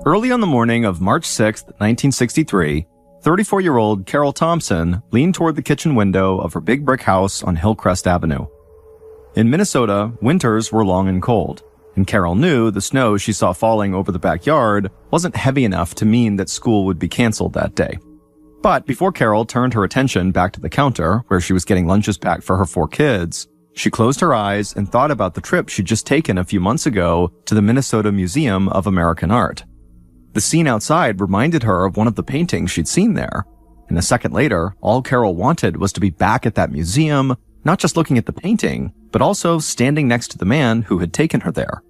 Early on the morning of March 6, 1963, 34-year-old Carol Thompson leaned toward the kitchen window of her big brick house on Hillcrest Avenue. In Minnesota, winters were long and cold, and Carol knew the snow she saw falling over the backyard wasn't heavy enough to mean that school would be canceled that day. But before Carol turned her attention back to the counter, where she was getting lunches packed for her 4 kids, she closed her eyes and thought about the trip she'd just taken a few months ago to the Minnesota Museum of American Art. The scene outside reminded her of one of the paintings she'd seen there, and a second later, all Carol wanted was to be back at that museum, not just looking at the painting, but also standing next to the man who had taken her there.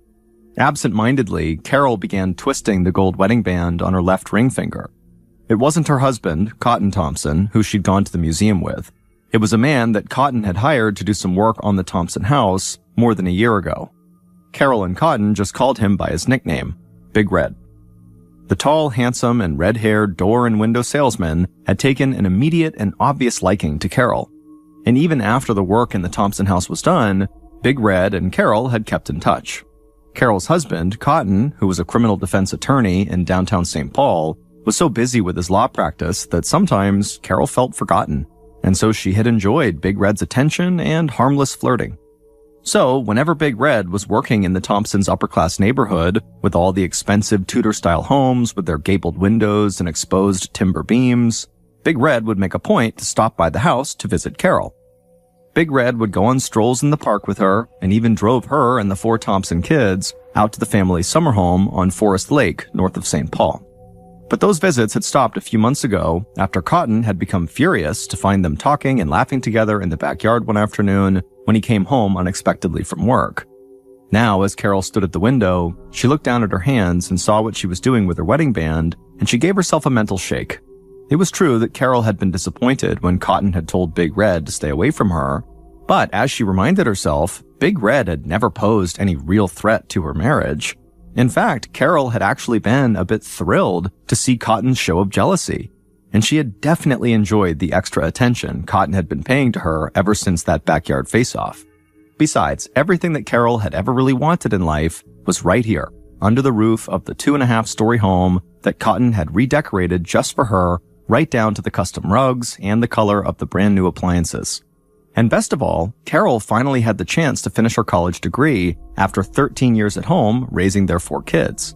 Absent-mindedly, Carol began twisting the gold wedding band on her left ring finger. It wasn't her husband, Cotton Thompson, who she'd gone to the museum with. It was a man that Cotton had hired to do some work on the Thompson house more than a year ago. Carol and Cotton just called him by his nickname, Big Red. The tall, handsome, and red-haired door and window salesman had taken an immediate and obvious liking to Carol. And even after the work in the Thompson house was done, Big Red and Carol had kept in touch. Carol's husband, Cotton, who was a criminal defense attorney in downtown St. Paul, was so busy with his law practice that sometimes Carol felt forgotten, and so she had enjoyed Big Red's attention and harmless flirting. So, whenever Big Red was working in the Thompsons' upper-class neighborhood, with all the expensive Tudor-style homes with their gabled windows and exposed timber beams, Big Red would make a point to stop by the house to visit Carol. Big Red would go on strolls in the park with her, and even drove her and the 4 Thompson kids out to the family's summer home on Forest Lake, north of St. Paul. But those visits had stopped a few months ago after Cotton had become furious to find them talking and laughing together in the backyard one afternoon when he came home unexpectedly from work. Now, as Carol stood at the window, she looked down at her hands and saw what she was doing with her wedding band, and she gave herself a mental shake. It was true that Carol had been disappointed when Cotton had told Big Red to stay away from her, but as she reminded herself, Big Red had never posed any real threat to her marriage. In fact, Carol had actually been a bit thrilled to see Cotton's show of jealousy, and she had definitely enjoyed the extra attention Cotton had been paying to her ever since that backyard face-off. Besides, everything that Carol had ever really wanted in life was right here, under the roof of the 2.5-story home that Cotton had redecorated just for her, right down to the custom rugs and the color of the brand new appliances. And best of all, Carol finally had the chance to finish her college degree after 13 years at home raising their 4 kids.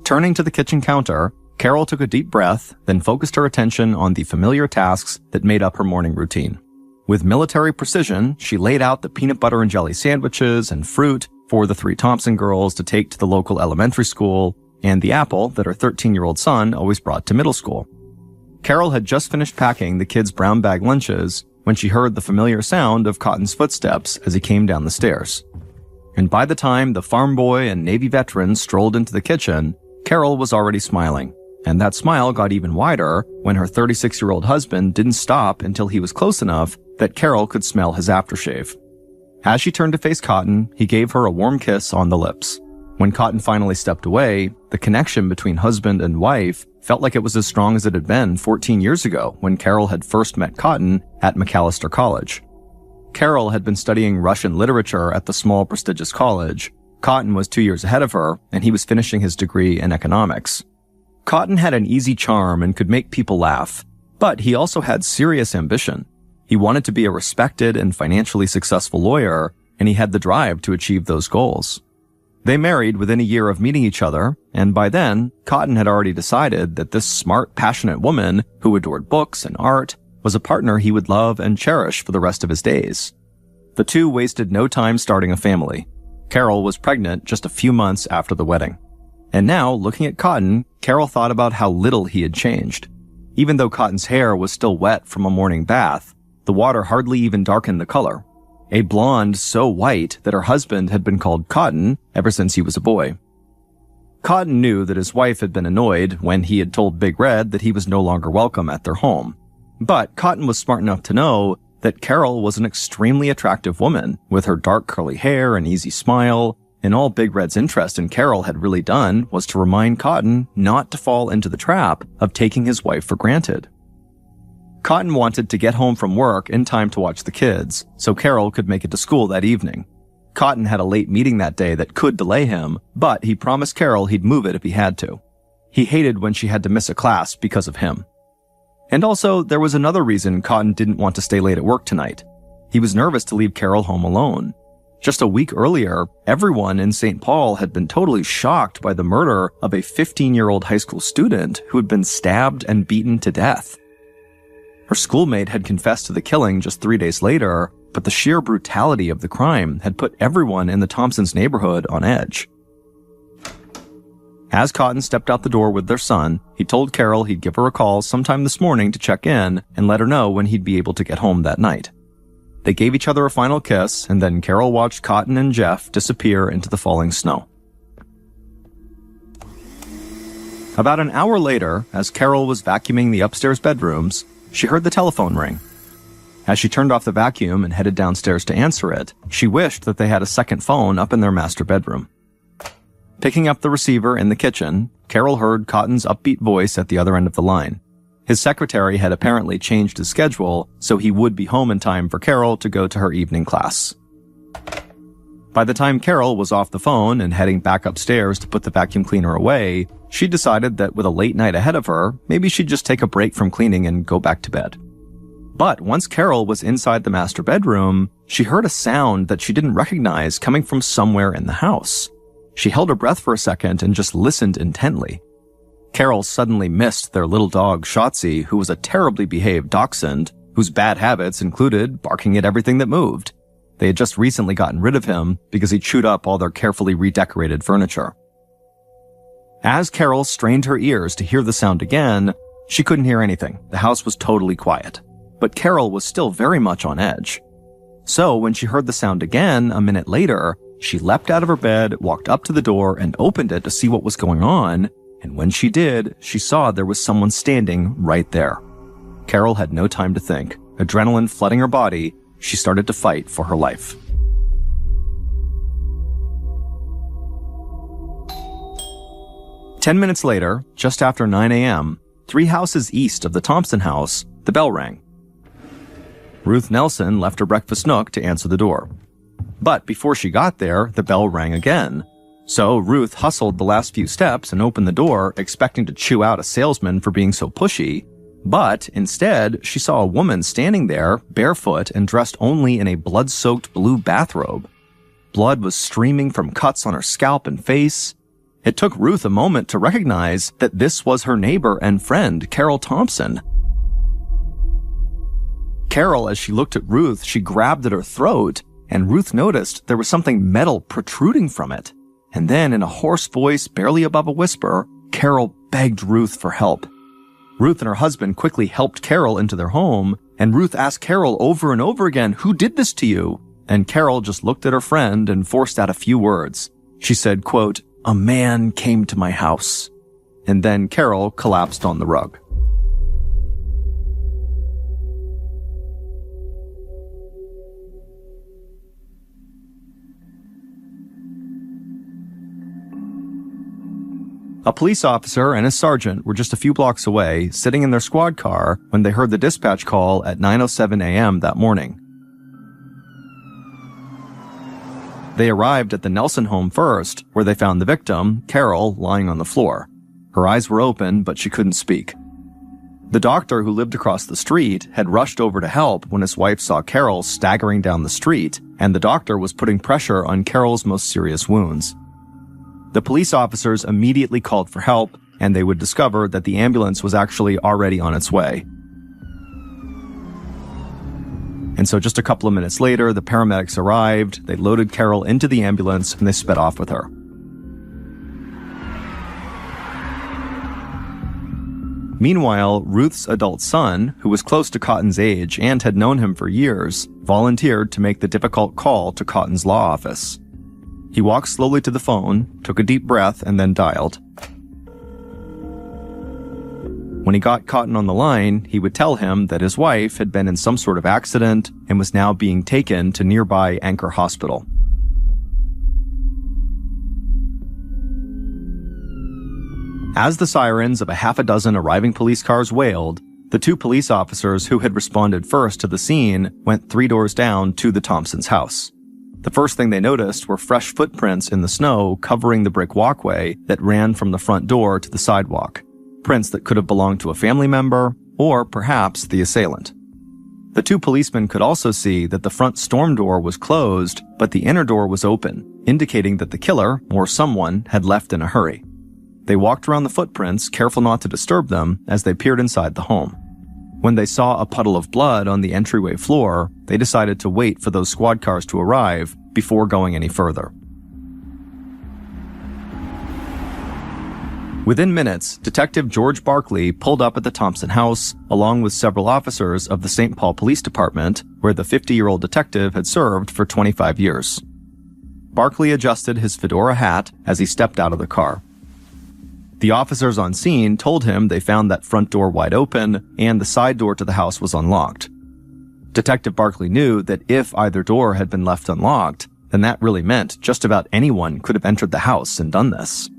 Turning to the kitchen counter, Carol took a deep breath, then focused her attention on the familiar tasks that made up her morning routine. With military precision, she laid out the peanut butter and jelly sandwiches and fruit for the 3 Thompson girls to take to the local elementary school, and the apple that her 13-year-old son always brought to middle school. Carol had just finished packing the kids' brown bag lunches when she heard the familiar sound of Cotton's footsteps as he came down the stairs. And by the time the farm boy and Navy veteran strolled into the kitchen, Carol was already smiling. And that smile got even wider when her 36-year-old husband didn't stop until he was close enough that Carol could smell his aftershave. As she turned to face Cotton, he gave her a warm kiss on the lips. When Cotton finally stepped away, the connection between husband and wife felt like it was as strong as it had been 14 years ago when Carol had first met Cotton at Macalester College. Carol had been studying Russian literature at the small prestigious college. Cotton was 2 years ahead of her, and he was finishing his degree in economics. Cotton had an easy charm and could make people laugh, but he also had serious ambition. He wanted to be a respected and financially successful lawyer, and he had the drive to achieve those goals. They married within a year of meeting each other, and by then, Cotton had already decided that this smart, passionate woman who adored books and art was a partner he would love and cherish for the rest of his days. The two wasted no time starting a family. Carol was pregnant just a few months after the wedding. And now, looking at Cotton, Carol thought about how little he had changed. Even though Cotton's hair was still wet from a morning bath, the water hardly even darkened the color. A blonde so white that her husband had been called Cotton ever since he was a boy. Cotton knew that his wife had been annoyed when he had told Big Red that he was no longer welcome at their home. But Cotton was smart enough to know that Carol was an extremely attractive woman with her dark curly hair and easy smile, and all Big Red's interest in Carol had really done was to remind Cotton not to fall into the trap of taking his wife for granted. Cotton wanted to get home from work in time to watch the kids, so Carol could make it to school that evening. Cotton had a late meeting that day that could delay him, but he promised Carol he'd move it if he had to. He hated when she had to miss a class because of him. And also, there was another reason Cotton didn't want to stay late at work tonight. He was nervous to leave Carol home alone. Just a week earlier, everyone in St. Paul had been totally shocked by the murder of a 15-year-old high school student who had been stabbed and beaten to death. Her schoolmate had confessed to the killing just 3 days later, but the sheer brutality of the crime had put everyone in the Thompsons' neighborhood on edge. As Cotton stepped out the door with their son, he told Carol he'd give her a call sometime this morning to check in and let her know when he'd be able to get home that night. They gave each other a final kiss, and then Carol watched Cotton and Jeff disappear into the falling snow. About an hour later, as Carol was vacuuming the upstairs bedrooms, she heard the telephone ring. As she turned off the vacuum and headed downstairs to answer it, she wished that they had a second phone up in their master bedroom. Picking up the receiver in the kitchen, Carol heard Cotton's upbeat voice at the other end of the line. His secretary had apparently changed his schedule, so he would be home in time for Carol to go to her evening class. By the time Carol was off the phone and heading back upstairs to put the vacuum cleaner away, she decided that with a late night ahead of her, maybe she'd just take a break from cleaning and go back to bed. But once Carol was inside the master bedroom, she heard a sound that she didn't recognize coming from somewhere in the house. She held her breath for a second and just listened intently. Carol suddenly missed their little dog, Shotzi, who was a terribly behaved dachshund, whose bad habits included barking at everything that moved. They had just recently gotten rid of him because he chewed up all their carefully redecorated furniture. As Carol strained her ears to hear the sound again, she couldn't hear anything. The house was totally quiet. But Carol was still very much on edge. So when she heard the sound again a minute later, she leapt out of her bed, walked up to the door, and opened it to see what was going on. And when she did, she saw there was someone standing right there. Carol had no time to think. Adrenaline flooding her body, she started to fight for her life. "10 minutes later, just after 9 a.m., 3 houses east of the Thompson house, the bell rang. Ruth Nelson left her breakfast nook to answer the door. But before she got there, the bell rang again. So Ruth hustled the last few steps and opened the door, expecting to chew out a salesman for being so pushy. But instead, she saw a woman standing there, barefoot and dressed only in a blood-soaked blue bathrobe. Blood was streaming from cuts on her scalp and face. It took Ruth a moment to recognize that this was her neighbor and friend, Carol Thompson. Carol, as she looked at Ruth, she grabbed at her throat, and Ruth noticed there was something metal protruding from it. And then, in a hoarse voice, barely above a whisper, Carol begged Ruth for help. Ruth and her husband quickly helped Carol into their home, and Ruth asked Carol over and over again, "Who did this to you?" And Carol just looked at her friend and forced out a few words. She said, quote, "A man came to my house." And then Carol collapsed on the rug. A police officer and a sergeant were just a few blocks away, sitting in their squad car when they heard the dispatch call at 9:07 a.m. that morning. They arrived at the Nelson home first, where they found the victim, Carol, lying on the floor. Her eyes were open, but she couldn't speak. The doctor who lived across the street had rushed over to help when his wife saw Carol staggering down the street, and the doctor was putting pressure on Carol's most serious wounds. The police officers immediately called for help, and they would discover that the ambulance was actually already on its way. And so just a couple of minutes later, the paramedics arrived, they loaded Carol into the ambulance, and they sped off with her. Meanwhile, Ruth's adult son, who was close to Cotton's age and had known him for years, volunteered to make the difficult call to Cotton's law office. He walked slowly to the phone, took a deep breath, and then dialed. When he got Cotton on the line, he would tell him that his wife had been in some sort of accident and was now being taken to nearby Anchor Hospital. As the sirens of a half a dozen arriving police cars wailed, the 2 police officers who had responded first to the scene went 3 doors down to the Thompsons' house. The first thing they noticed were fresh footprints in the snow covering the brick walkway that ran from the front door to the sidewalk. Prints that could have belonged to a family member or perhaps the assailant. The two policemen could also see that the front storm door was closed, but the inner door was open, indicating that the killer, or someone, had left in a hurry. They walked around the footprints, careful not to disturb them, as they peered inside the home. When they saw a puddle of blood on the entryway floor, they decided to wait for those squad cars to arrive before going any further. Within minutes, Detective George Barkley pulled up at the Thompson house, along with several officers of the St. Paul Police Department, where the 50-year-old detective had served for 25 years. Barkley adjusted his fedora hat as he stepped out of the car. The officers on scene told him they found that front door wide open and the side door to the house was unlocked. Detective Barkley knew that if either door had been left unlocked, then that really meant just about anyone could have entered the house and done this.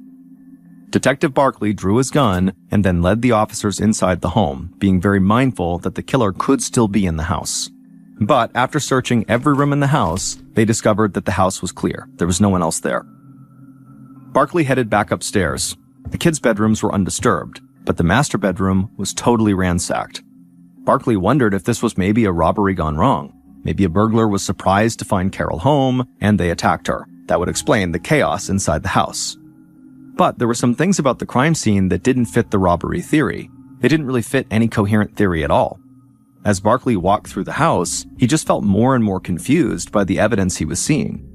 Detective Barkley drew his gun and then led the officers inside the home, being very mindful that the killer could still be in the house. But after searching every room in the house, they discovered that the house was clear. There was no one else there. Barkley headed back upstairs. The kids' bedrooms were undisturbed, but the master bedroom was totally ransacked. Barkley wondered if this was maybe a robbery gone wrong. Maybe a burglar was surprised to find Carol home, and they attacked her. That would explain the chaos inside the house. But there were some things about the crime scene that didn't fit the robbery theory. They didn't really fit any coherent theory at all. As Barkley walked through the house, he just felt more and more confused by the evidence he was seeing.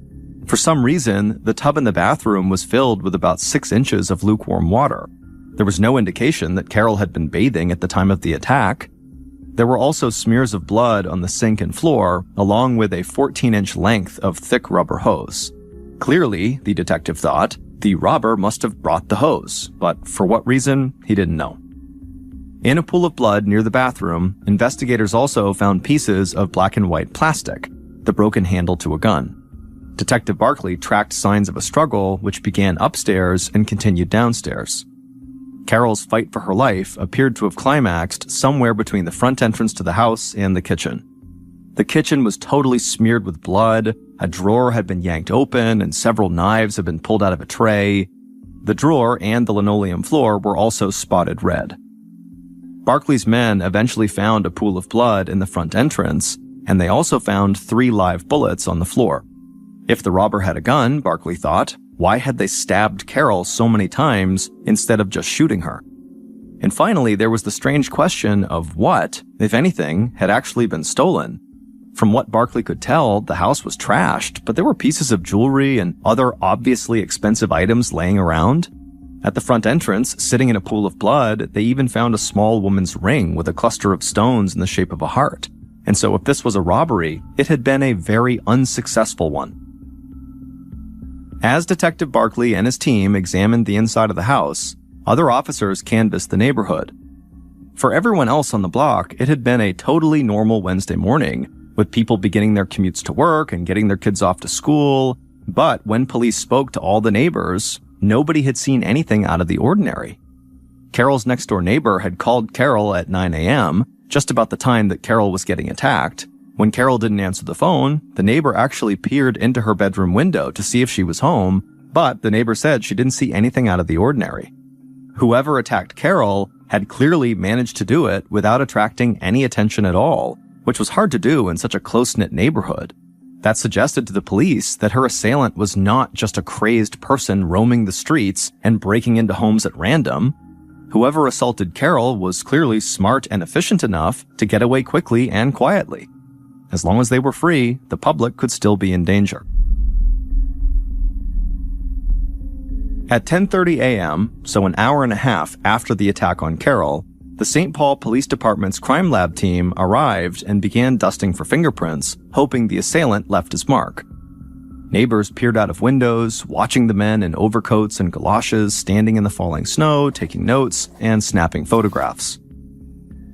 For some reason, the tub in the bathroom was filled with about 6 inches of lukewarm water. There was no indication that Carol had been bathing at the time of the attack. There were also smears of blood on the sink and floor, along with a 14-inch length of thick rubber hose. Clearly, the detective thought, the robber must have brought the hose, but for what reason, he didn't know. In a pool of blood near the bathroom, investigators also found pieces of black and white plastic, the broken handle to a gun. Detective Barkley tracked signs of a struggle which began upstairs and continued downstairs. Carol's fight for her life appeared to have climaxed somewhere between the front entrance to the house and the kitchen. The kitchen was totally smeared with blood, a drawer had been yanked open, and several knives had been pulled out of a tray. The drawer and the linoleum floor were also spotted red. Barkley's men eventually found a pool of blood in the front entrance, and they also found 3 live bullets on the floor. If the robber had a gun, Barkley thought, why had they stabbed Carol so many times instead of just shooting her? And finally, there was the strange question of what, if anything, had actually been stolen. From what Barkley could tell, the house was trashed, but there were pieces of jewelry and other obviously expensive items laying around. At the front entrance, sitting in a pool of blood, they even found a small woman's ring with a cluster of stones in the shape of a heart. And so if this was a robbery, it had been a very unsuccessful one. As Detective Barkley and his team examined the inside of the house, other officers canvassed the neighborhood. For everyone else on the block, it had been a totally normal Wednesday morning, with people beginning their commutes to work and getting their kids off to school. But when police spoke to all the neighbors, nobody had seen anything out of the ordinary. Carol's next-door neighbor had called Carol at 9 a.m., just about the time that Carol was getting attacked. When Carol didn't answer the phone, the neighbor actually peered into her bedroom window to see if she was home, but the neighbor said she didn't see anything out of the ordinary. Whoever attacked Carol had clearly managed to do it without attracting any attention at all, which was hard to do in such a close-knit neighborhood. That suggested to the police that her assailant was not just a crazed person roaming the streets and breaking into homes at random. Whoever assaulted Carol was clearly smart and efficient enough to get away quickly and quietly. As long as they were free, the public could still be in danger. At 10:30 a.m., so an hour and a half after the attack on Carol, the St. Paul Police Department's crime lab team arrived and began dusting for fingerprints, hoping the assailant left his mark. Neighbors peered out of windows, watching the men in overcoats and galoshes standing in the falling snow, taking notes, and snapping photographs.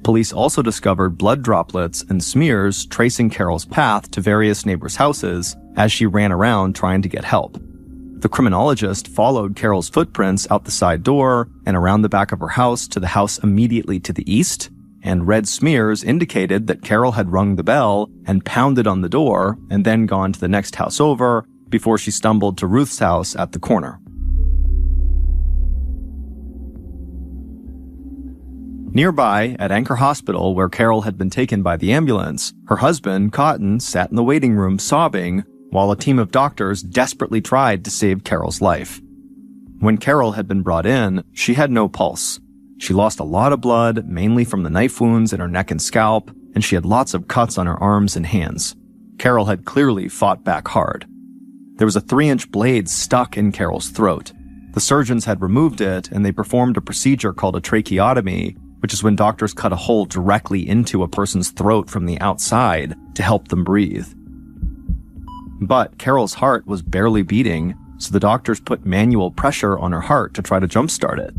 Police also discovered blood droplets and smears tracing Carol's path to various neighbors' houses as she ran around trying to get help. The criminologist followed Carol's footprints out the side door and around the back of her house to the house immediately to the east, and red smears indicated that Carol had rung the bell and pounded on the door and then gone to the next house over before she stumbled to Ruth's house at the corner. Nearby, at Anchor Hospital, where Carol had been taken by the ambulance, her husband, Cotton, sat in the waiting room sobbing while a team of doctors desperately tried to save Carol's life. When Carol had been brought in, she had no pulse. She lost a lot of blood, mainly from the knife wounds in her neck and scalp, and she had lots of cuts on her arms and hands. Carol had clearly fought back hard. There was a 3-inch blade stuck in Carol's throat. The surgeons had removed it, and they performed a procedure called a tracheotomy, which is when doctors cut a hole directly into a person's throat from the outside to help them breathe. But Carol's heart was barely beating, so the doctors put manual pressure on her heart to try to jumpstart it.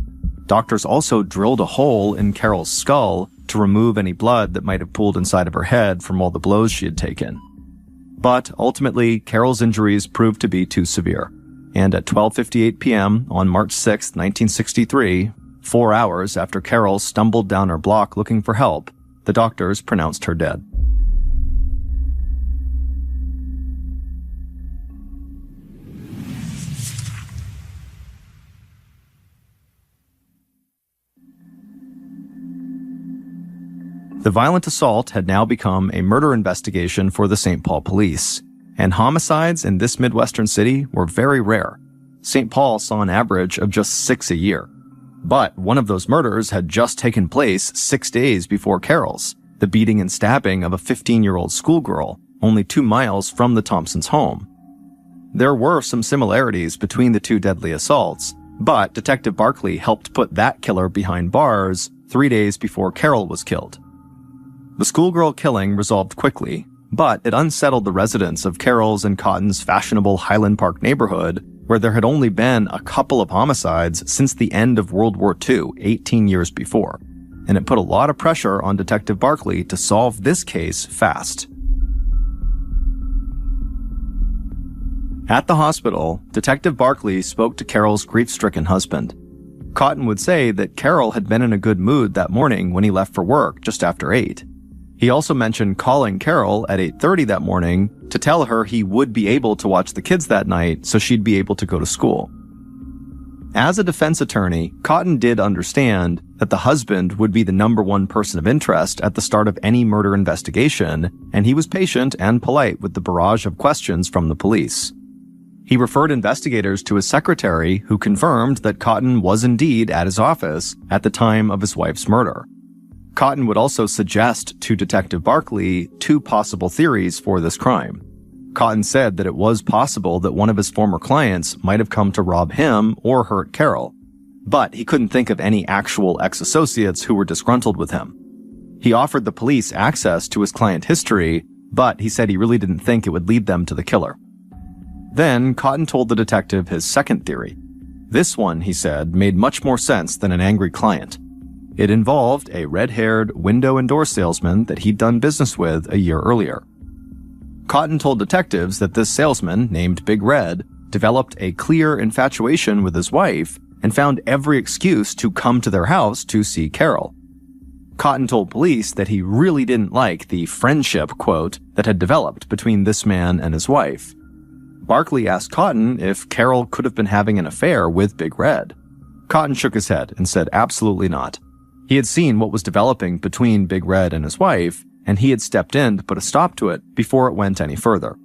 Doctors also drilled a hole in Carol's skull to remove any blood that might have pooled inside of her head from all the blows she had taken. But ultimately, Carol's injuries proved to be too severe. And at 12:58 p.m. on March 6, 1963, 4 hours after Carol stumbled down her block looking for help, the doctors pronounced her dead. The violent assault had now become a murder investigation for the St. Paul police, and homicides in this Midwestern city were very rare. St. Paul saw an average of just 6 a year. But one of those murders had just taken place 6 days before Carol's, the beating and stabbing of a 15-year-old schoolgirl, only 2 miles from the Thompsons' home. There were some similarities between the two deadly assaults, but Detective Barkley helped put that killer behind bars 3 days before Carol was killed. The schoolgirl killing resolved quickly, but it unsettled the residents of Carol's and Cotton's fashionable Highland Park neighborhood, where there had only been a couple of homicides since the end of World War II, 18 years before, and it put a lot of pressure on Detective Barkley to solve this case fast. At the hospital, Detective Barkley spoke to Carol's grief-stricken husband. Cotton would say that Carol had been in a good mood that morning when he left for work just after 8. He also mentioned calling Carol at 8:30 that morning to tell her he would be able to watch the kids that night so she'd be able to go to school. As a defense attorney, Cotton did understand that the husband would be the number one person of interest at the start of any murder investigation, and he was patient and polite with the barrage of questions from the police. He referred investigators to his secretary, who confirmed that Cotton was indeed at his office at the time of his wife's murder. Cotton would also suggest to Detective Barkley 2 possible theories for this crime. Cotton said that it was possible that one of his former clients might have come to rob him or hurt Carol, but he couldn't think of any actual ex-associates who were disgruntled with him. He offered the police access to his client history, but he said he really didn't think it would lead them to the killer. Then Cotton told the detective his second theory. This one, he said, made much more sense than an angry client. It involved a red-haired window and door salesman that he'd done business with a year earlier. Cotton told detectives that this salesman, named Big Red, developed a clear infatuation with his wife and found every excuse to come to their house to see Carol. Cotton told police that he really didn't like the friendship, quote, that had developed between this man and his wife. Barkley asked Cotton if Carol could have been having an affair with Big Red. Cotton shook his head and said absolutely not. He had seen what was developing between Big Red and his wife, and he had stepped in to put a stop to it before it went any further.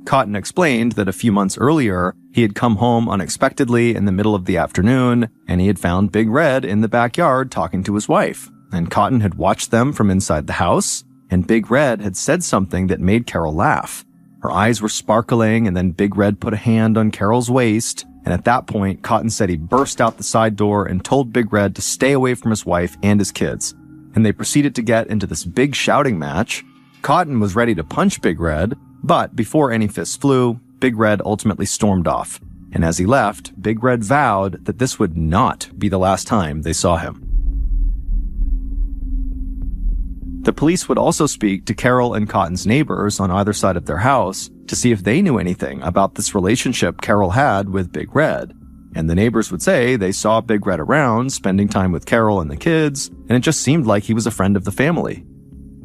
Cotton explained that a few months earlier, he had come home unexpectedly in the middle of the afternoon, and he had found Big Red in the backyard talking to his wife, and Cotton had watched them from inside the house, and Big Red had said something that made Carol laugh. Her eyes were sparkling, and then Big Red put a hand on Carol's waist, and at that point, Cotton said he burst out the side door and told Big Red to stay away from his wife and his kids. And they proceeded to get into this big shouting match. Cotton was ready to punch Big Red, but before any fists flew, Big Red ultimately stormed off. And as he left, Big Red vowed that this would not be the last time they saw him. The police would also speak to Carol and Cotton's neighbors on either side of their house to see if they knew anything about this relationship Carol had with Big Red. and the neighbors would say they saw Big Red around, spending time with Carol and the kids, and it just seemed like he was a friend of the family.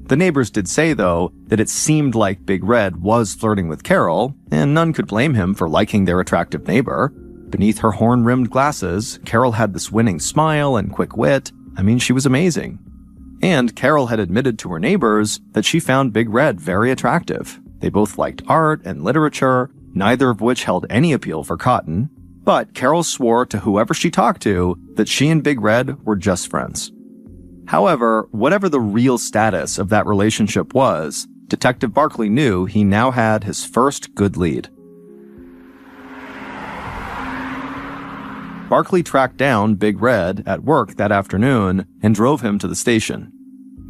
The neighbors did say, though, that it seemed like Big Red was flirting with Carol, and none could blame him for liking their attractive neighbor. Beneath her horn-rimmed glasses, Carol had this winning smile and quick wit. I mean, she was amazing. And Carol had admitted to her neighbors that she found Big Red very attractive. They both liked art and literature, neither of which held any appeal for Cotton. But Carol swore to whoever she talked to that she and Big Red were just friends. However, whatever the real status of that relationship was, Detective Barkley knew he now had his first good lead. Barkley tracked down Big Red at work that afternoon and drove him to the station.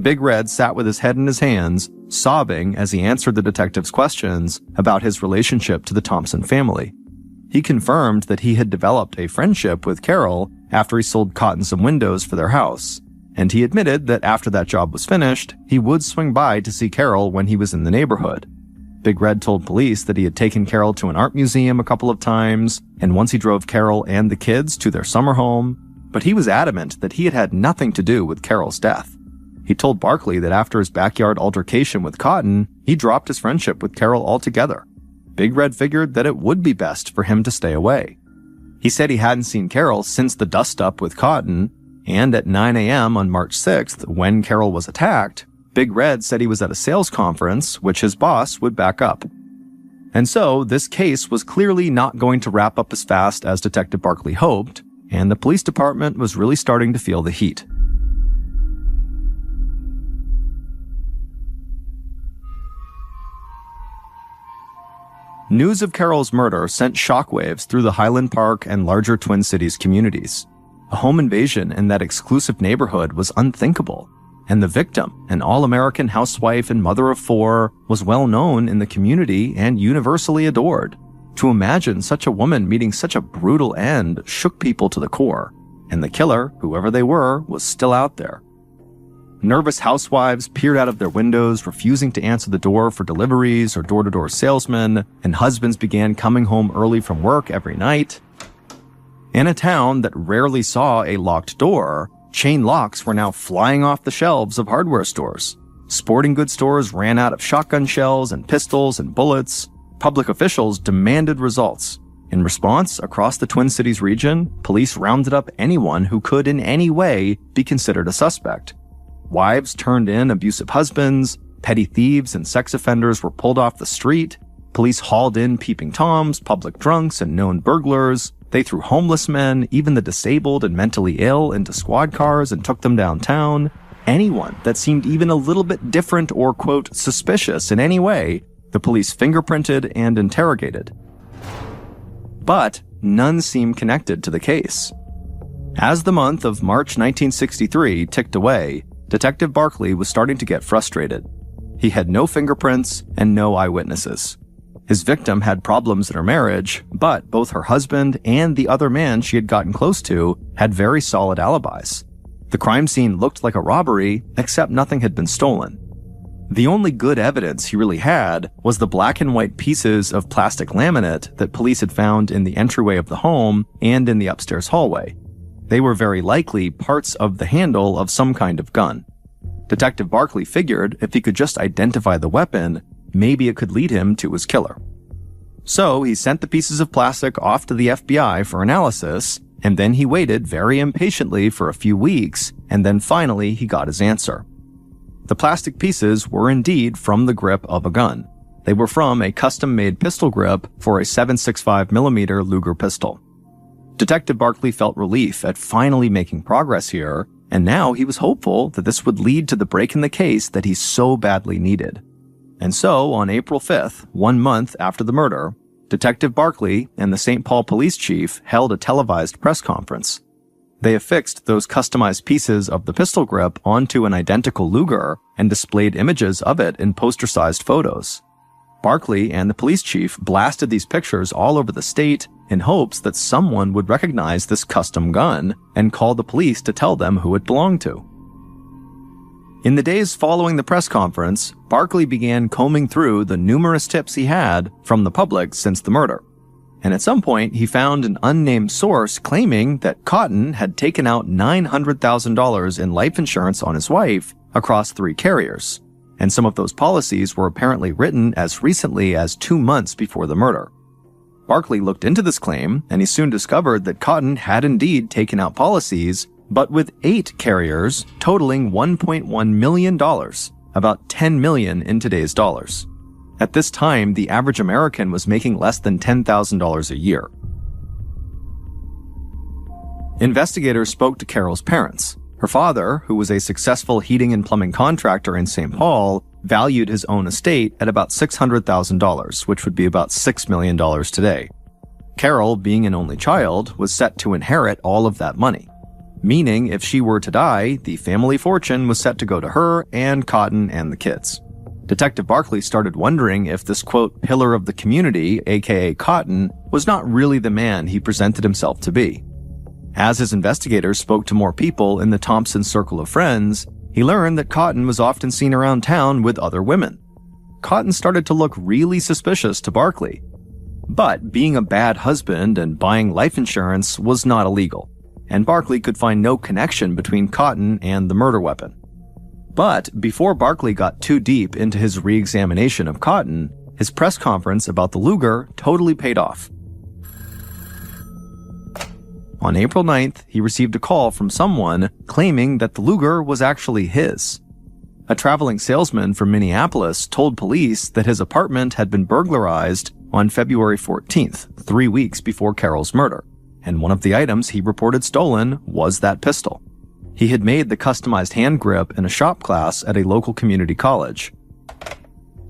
Big Red sat with his head in his hands, sobbing as he answered the detective's questions about his relationship to the Thompson family. He confirmed that he had developed a friendship with Carol after he sold Cotton some windows for their house, and he admitted that after that job was finished, he would swing by to see Carol when he was in the neighborhood. Big Red told police that he had taken Carol to an art museum a couple of times, and once he drove Carol and the kids to their summer home, but he was adamant that he had had nothing to do with Carol's death. He told Barkley that after his backyard altercation with Cotton, he dropped his friendship with Carol altogether. Big Red figured that it would be best for him to stay away. He said he hadn't seen Carol since the dust-up with Cotton, and at 9 a.m. on March 6th, when Carol was attacked, Big Red said he was at a sales conference, which his boss would back up. And so, this case was clearly not going to wrap up as fast as Detective Barkley hoped, and the police department was really starting to feel the heat. News of Carol's murder sent shockwaves through the Highland Park and larger Twin Cities communities. A home invasion in that exclusive neighborhood was unthinkable, and the victim, an all-American housewife and mother of 4, was well known in the community and universally adored. To imagine such a woman meeting such a brutal end shook people to the core, and the killer, whoever they were, was still out there. Nervous housewives peered out of their windows, refusing to answer the door for deliveries or door-to-door salesmen, and husbands began coming home early from work every night. In a town that rarely saw a locked door, chain locks were now flying off the shelves of hardware stores. Sporting goods stores ran out of shotgun shells and pistols and bullets. Public officials demanded results. In response, across the Twin Cities region, police rounded up anyone who could in any way be considered a suspect. Wives turned in abusive husbands, petty thieves and sex offenders were pulled off the street, police hauled in peeping toms, public drunks, and known burglars. They threw homeless men, even the disabled and mentally ill, into squad cars and took them downtown. Anyone that seemed even a little bit different or, quote, suspicious in any way, the police fingerprinted and interrogated. But none seemed connected to the case. As the month of March 1963 ticked away, Detective Barkley was starting to get frustrated. He had no fingerprints and no eyewitnesses. His victim had problems in her marriage, but both her husband and the other man she had gotten close to had very solid alibis. The crime scene looked like a robbery, except nothing had been stolen. The only good evidence he really had was the black and white pieces of plastic laminate that police had found in the entryway of the home and in the upstairs hallway. They were very likely parts of the handle of some kind of gun. Detective Barkley figured if he could just identify the weapon, maybe it could lead him to his killer. So he sent the pieces of plastic off to the FBI for analysis, and then he waited very impatiently for a few weeks, and then finally he got his answer. The plastic pieces were indeed from the grip of a gun. They were from a custom-made pistol grip for a 7.65mm Luger pistol. Detective Barkley felt relief at finally making progress here, and now he was hopeful that this would lead to the break in the case that he so badly needed. And so, on April 5th, 1 month after the murder, Detective Barkley and the St. Paul police chief held a televised press conference. They affixed those customized pieces of the pistol grip onto an identical Luger and displayed images of it in poster-sized photos. Barkley and the police chief blasted these pictures all over the state in hopes that someone would recognize this custom gun and call the police to tell them who it belonged to. In the days following the press conference, Barkley began combing through the numerous tips he had from the public since the murder. and at some point he found an unnamed source claiming that Cotton had taken out $900,000 in life insurance on his wife across 3 carriers, and some of those policies were apparently written as recently as 2 months before the murder. Barkley looked into this claim, and he soon discovered that Cotton had indeed taken out policies, but with 8 carriers totaling $1.1 million, about $10 million in today's dollars. At this time, the average American was making less than $10,000 a year. Investigators spoke to Carol's parents. Her father, who was a successful heating and plumbing contractor in St. Paul, valued his own estate at about $600,000, which would be about $6 million today. Carol, being an only child, was set to inherit all of that money, meaning if she were to die, the family fortune was set to go to her and Cotton and the kids. Detective Barkley started wondering if this, quote, pillar of the community, aka Cotton, was not really the man he presented himself to be. As his investigators spoke to more people in the Thompson circle of friends, he learned that Cotton was often seen around town with other women. Cotton started to look really suspicious to Barkley. But being a bad husband and buying life insurance was not illegal, and Barkley could find no connection between Cotton and the murder weapon. But before Barkley got too deep into his re-examination of Cotton, his press conference about the Luger totally paid off. On April 9th, he received a call from someone claiming that the Luger was actually his. A traveling salesman from Minneapolis told police that his apartment had been burglarized on February 14th, 3 weeks before Carol's murder, and one of the items he reported stolen was that pistol. He had made the customized hand grip in a shop class at a local community college.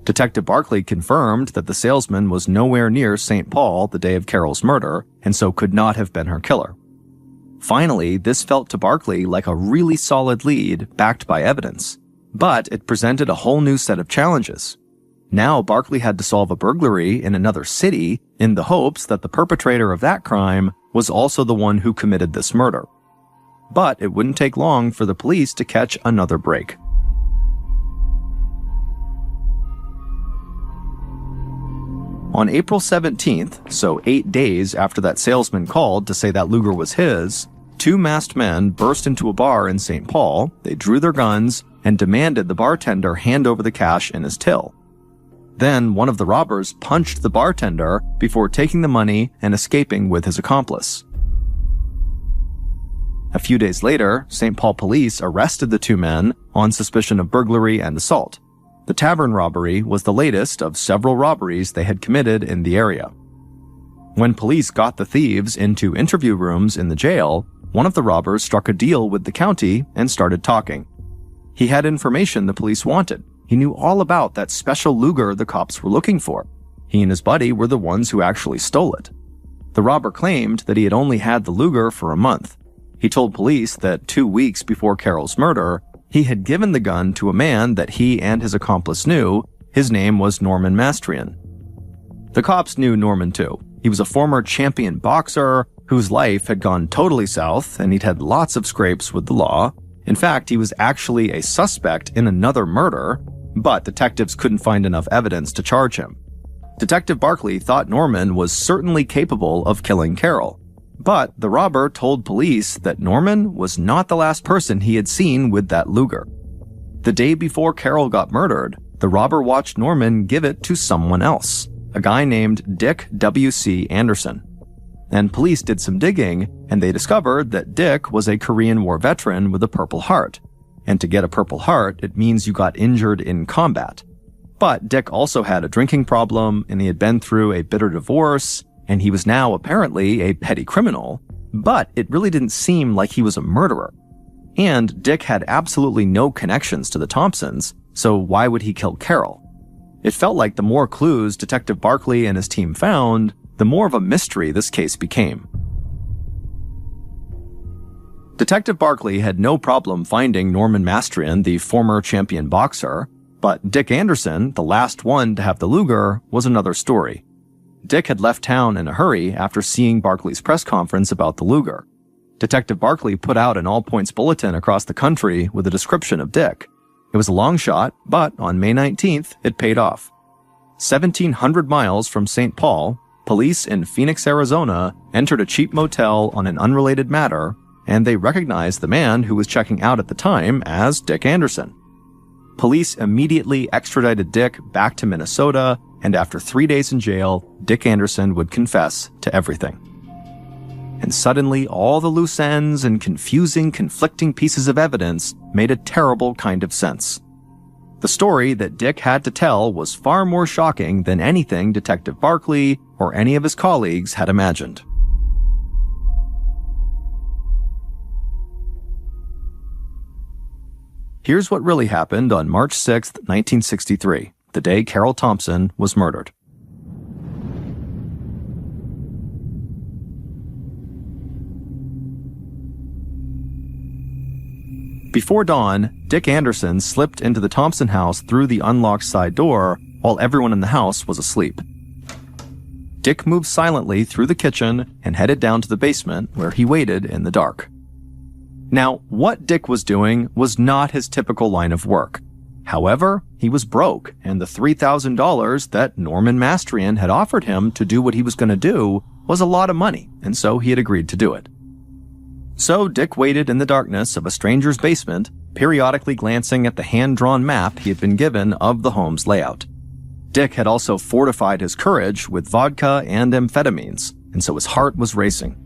Detective Barkley confirmed that the salesman was nowhere near St. Paul the day of Carol's murder, and so could not have been her killer. Finally, this felt to Barkley like a really solid lead backed by evidence, but it presented a whole new set of challenges. Now Barkley had to solve a burglary in another city in the hopes that the perpetrator of that crime was also the one who committed this murder. But it wouldn't take long for the police to catch another break. On April 17th, so 8 days after that salesman called to say that Luger was his, 2 masked men burst into a bar in St. Paul, they drew their guns, and demanded the bartender hand over the cash in his till. Then one of the robbers punched the bartender before taking the money and escaping with his accomplice. A few days later, St. Paul police arrested the 2 men on suspicion of burglary and assault. The tavern robbery was the latest of several robberies they had committed in the area. When police got the thieves into interview rooms in the jail, one of the robbers struck a deal with the county and started talking. He had information the police wanted. He knew all about that special Luger the cops were looking for. He and his buddy were the ones who actually stole it. The robber claimed that he had only had the Luger for a month. He told police that 2 weeks before Carol's murder, he had given the gun to a man that he and his accomplice knew. His name was Norman Mastrian. The cops knew Norman too. He was a former champion boxer whose life had gone totally south, and he'd had lots of scrapes with the law. In fact, he was actually a suspect in another murder, but detectives couldn't find enough evidence to charge him. Detective Barkley thought Norman was certainly capable of killing Carol. But the robber told police that Norman was not the last person he had seen with that Luger. The day before Carol got murdered, the robber watched Norman give it to someone else, a guy named Dick W.C. Anderson. And police did some digging, and they discovered that Dick was a Korean War veteran with a Purple Heart. And to get a Purple Heart, it means you got injured in combat. But Dick also had a drinking problem, and he had been through a bitter divorce, and he was now apparently a petty criminal, but it really didn't seem like he was a murderer. And Dick had absolutely no connections to the Thompsons, so why would he kill Carol? It felt like the more clues Detective Barkley and his team found, the more of a mystery this case became. Detective Barkley had no problem finding Norman Mastrian, the former champion boxer, but Dick Anderson, the last one to have the Luger, was another story. Dick had left town in a hurry after seeing Barkley's press conference about the Luger. Detective Barkley put out an all-points bulletin across the country with a description of Dick. It was a long shot, but on May 19th, it paid off. 1,700 miles from St. Paul, police in Phoenix, Arizona entered a cheap motel on an unrelated matter, and they recognized the man who was checking out at the time as Dick Anderson. Police immediately extradited Dick back to Minnesota, and after 3 days in jail, Dick Anderson would confess to everything. And suddenly, all the loose ends and confusing, conflicting pieces of evidence made a terrible kind of sense. The story that Dick had to tell was far more shocking than anything Detective Barkley or any of his colleagues had imagined. Here's what really happened on March 6, 1963, the day Carol Thompson was murdered. Before dawn, Dick Anderson slipped into the Thompson house through the unlocked side door while everyone in the house was asleep. Dick moved silently through the kitchen and headed down to the basement where he waited in the dark. Now, what Dick was doing was not his typical line of work. However, he was broke, and the $3,000 that Norman Mastrian had offered him to do what he was going to do was a lot of money, and so he had agreed to do it. So Dick waited in the darkness of a stranger's basement, periodically glancing at the hand-drawn map he had been given of the home's layout. Dick had also fortified his courage with vodka and amphetamines, and so his heart was racing.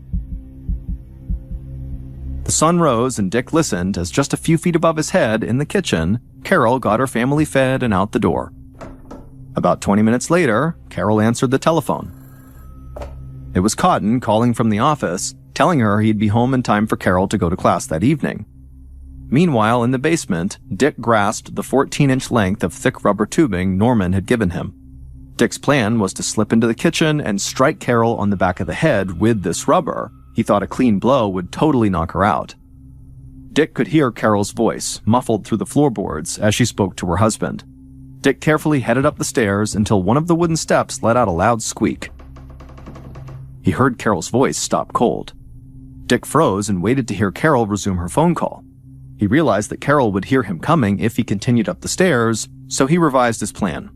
The sun rose and Dick listened as just a few feet above his head in the kitchen, Carol got her family fed and out the door. About 20 minutes later, Carol answered the telephone. It was Cotton calling from the office, telling her he'd be home in time for Carol to go to class that evening. Meanwhile, in the basement, Dick grasped the 14-inch length of thick rubber tubing Norman had given him. Dick's plan was to slip into the kitchen and strike Carol on the back of the head with this rubber. He thought a clean blow would totally knock her out. Dick could hear Carol's voice, muffled through the floorboards, as she spoke to her husband. Dick carefully headed up the stairs until one of the wooden steps let out a loud squeak. He heard Carol's voice stop cold. Dick froze and waited to hear Carol resume her phone call. He realized that Carol would hear him coming if he continued up the stairs, so he revised his plan.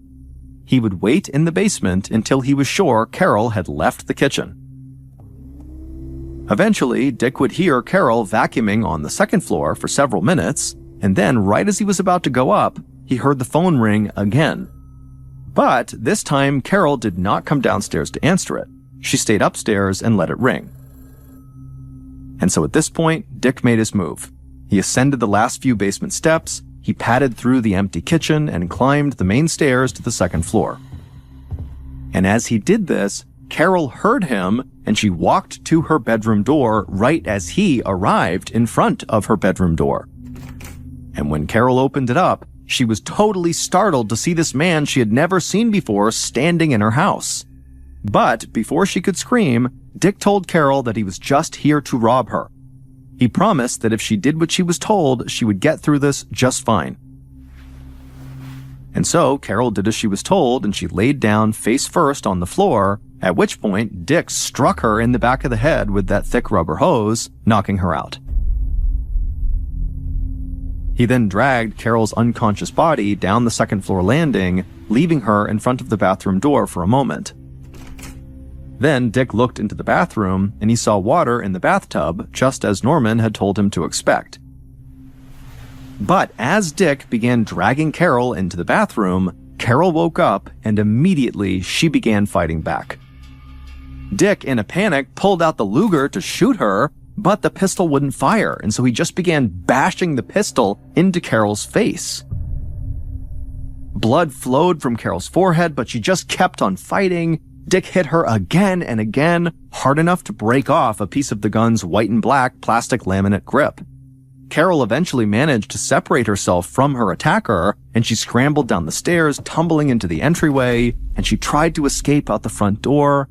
He would wait in the basement until he was sure Carol had left the kitchen. Eventually, Dick would hear Carol vacuuming on the second floor for several minutes, and then right as he was about to go up, he heard the phone ring again. But this time, Carol did not come downstairs to answer it. She stayed upstairs and let it ring. And so at this point, Dick made his move. He ascended the last few basement steps, he padded through the empty kitchen and climbed the main stairs to the second floor. And as he did this, Carol heard him and she walked to her bedroom door right as he arrived in front of her bedroom door. And when Carol opened it up, she was totally startled to see this man she had never seen before standing in her house. But before she could scream, Dick told Carol that he was just here to rob her. He promised that if she did what she was told, she would get through this just fine. And so Carol did as she was told, and she laid down face first on the floor, at which point Dick struck her in the back of the head with that thick rubber hose, knocking her out. He then dragged Carol's unconscious body down the second floor landing, leaving her in front of the bathroom door for a moment. Then Dick looked into the bathroom and he saw water in the bathtub, just as Norman had told him to expect. But as Dick began dragging Carol into the bathroom, Carol woke up and immediately she began fighting back. Dick, in a panic, pulled out the Luger to shoot her, but the pistol wouldn't fire, and so he just began bashing the pistol into Carol's face. Blood flowed from Carol's forehead, but she just kept on fighting. Dick hit her again and again, hard enough to break off a piece of the gun's white and black plastic laminate grip. Carol eventually managed to separate herself from her attacker, and she scrambled down the stairs, tumbling into the entryway, and she tried to escape out the front door.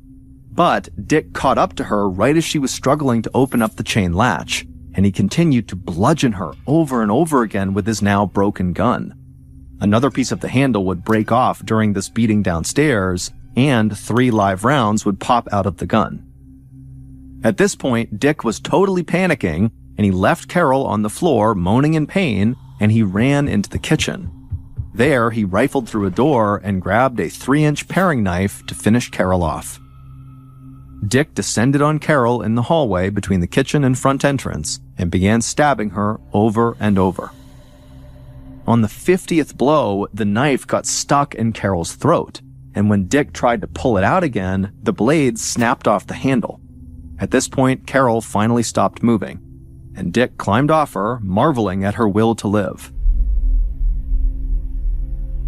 But Dick caught up to her right as she was struggling to open up the chain latch, and he continued to bludgeon her over and over again with his now broken gun. Another piece of the handle would break off during this beating downstairs, and 3 live rounds would pop out of the gun. At this point, Dick was totally panicking, and he left Carol on the floor moaning in pain, and he ran into the kitchen. There, he rifled through a door and grabbed a 3-inch paring knife to finish Carol off. Dick descended on Carol in the hallway between the kitchen and front entrance and began stabbing her over and over. On the 50th blow, the knife got stuck in Carol's throat, and when Dick tried to pull it out again, the blade snapped off the handle. At this point, Carol finally stopped moving, and Dick climbed off her, marveling at her will to live.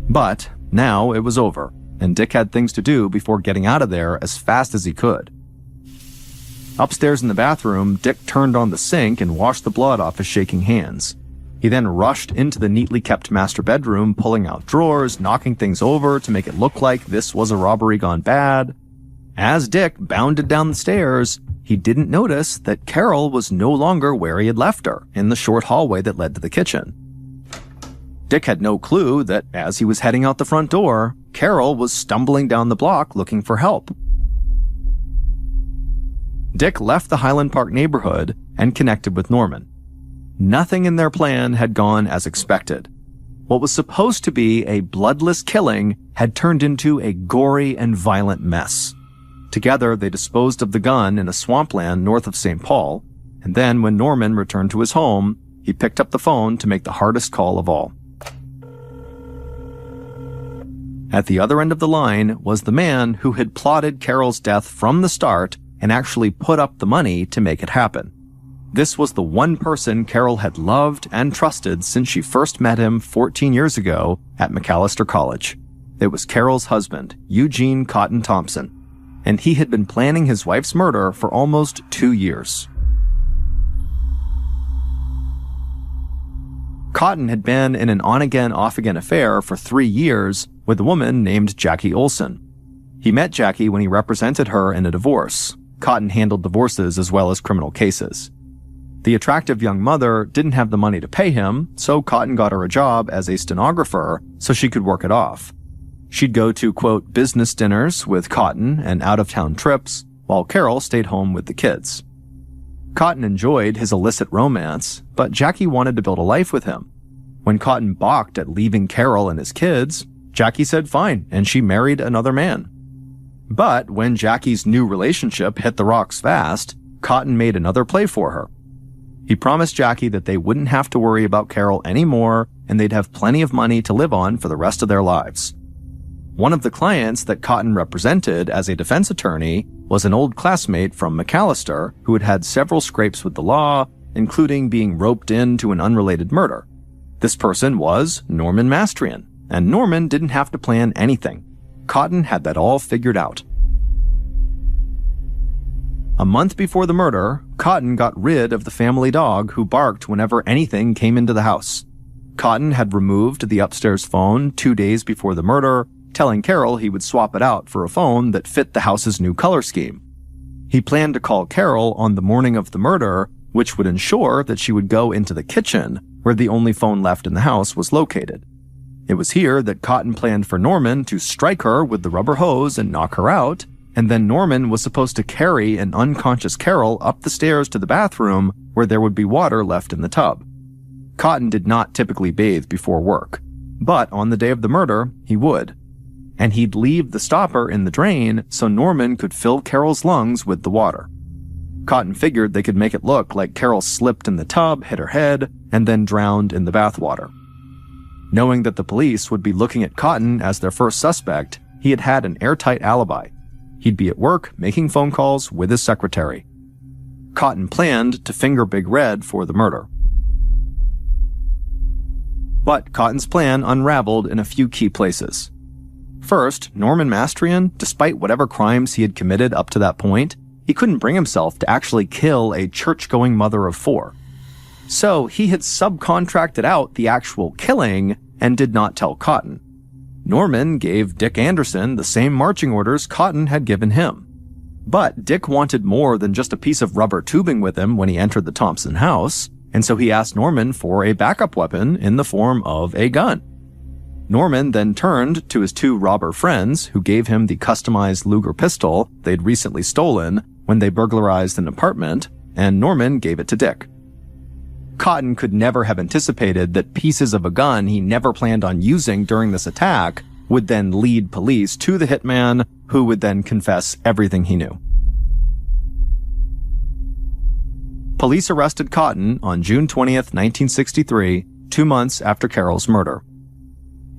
But now it was over, and Dick had things to do before getting out of there as fast as he could. Upstairs in the bathroom, Dick turned on the sink and washed the blood off his shaking hands. He then rushed into the neatly kept master bedroom, pulling out drawers, knocking things over to make it look like this was a robbery gone bad. As Dick bounded down the stairs, he didn't notice that Carol was no longer where he had left her, in the short hallway that led to the kitchen. Dick had no clue that as he was heading out the front door, Carol was stumbling down the block looking for help. Dick left the Highland Park neighborhood and connected with Norman. Nothing in their plan had gone as expected. What was supposed to be a bloodless killing had turned into a gory and violent mess. Together, they disposed of the gun in a swampland north of St. Paul, and then when Norman returned to his home, he picked up the phone to make the hardest call of all. At the other end of the line was the man who had plotted Carol's death from the start and actually put up the money to make it happen. This was the one person Carol had loved and trusted since she first met him 14 years ago at Macalester College. It was Carol's husband, Eugene Cotton Thompson, and he had been planning his wife's murder for almost 2 years. Cotton had been in an on-again, off-again affair for 3 years with a woman named Jackie Olson. He met Jackie when he represented her in a divorce. Cotton handled divorces as well as criminal cases. The attractive young mother didn't have the money to pay him, so Cotton got her a job as a stenographer so she could work it off. She'd go to, quote, business dinners with Cotton and out-of-town trips, while Carol stayed home with the kids. Cotton enjoyed his illicit romance, but Jackie wanted to build a life with him. When Cotton balked at leaving Carol and his kids, Jackie said fine, and she married another man. But when Jackie's new relationship hit the rocks fast, Cotton made another play for her. He promised Jackie that they wouldn't have to worry about Carol anymore, and they'd have plenty of money to live on for the rest of their lives. One of the clients that Cotton represented as a defense attorney was an old classmate from Macalester who had had several scrapes with the law, including being roped into an unrelated murder. This person was Norman Mastrian, and Norman didn't have to plan anything. Cotton had that all figured out. A month before the murder, Cotton got rid of the family dog who barked whenever anything came into the house. Cotton had removed the upstairs phone 2 days before the murder, telling Carol he would swap it out for a phone that fit the house's new color scheme. He planned to call Carol on the morning of the murder, which would ensure that she would go into the kitchen, where the only phone left in the house was located. It was here that Cotton planned for Norman to strike her with the rubber hose and knock her out, and then Norman was supposed to carry an unconscious Carol up the stairs to the bathroom where there would be water left in the tub. Cotton did not typically bathe before work, but on the day of the murder, he would. And he'd leave the stopper in the drain so Norman could fill Carol's lungs with the water. Cotton figured they could make it look like Carol slipped in the tub, hit her head, and then drowned in the bathwater. Knowing that the police would be looking at Cotton as their first suspect, he had had an airtight alibi. He'd be at work making phone calls with his secretary. Cotton planned to finger Big Red for the murder. But Cotton's plan unraveled in a few key places. First, Norman Mastrian, despite whatever crimes he had committed up to that point, he couldn't bring himself to actually kill a church-going mother of 4. So he had subcontracted out the actual killing and did not tell Cotton. Norman gave Dick Anderson the same marching orders Cotton had given him. But Dick wanted more than just a piece of rubber tubing with him when he entered the Thompson house, and so he asked Norman for a backup weapon in the form of a gun. Norman then turned to his 2 robber friends who gave him the customized Luger pistol they'd recently stolen when they burglarized an apartment, and Norman gave it to Dick. Cotton could never have anticipated that pieces of a gun he never planned on using during this attack would then lead police to the hitman, who would then confess everything he knew. police arrested Cotton on June 20th, 1963, 2 months after Carol's murder.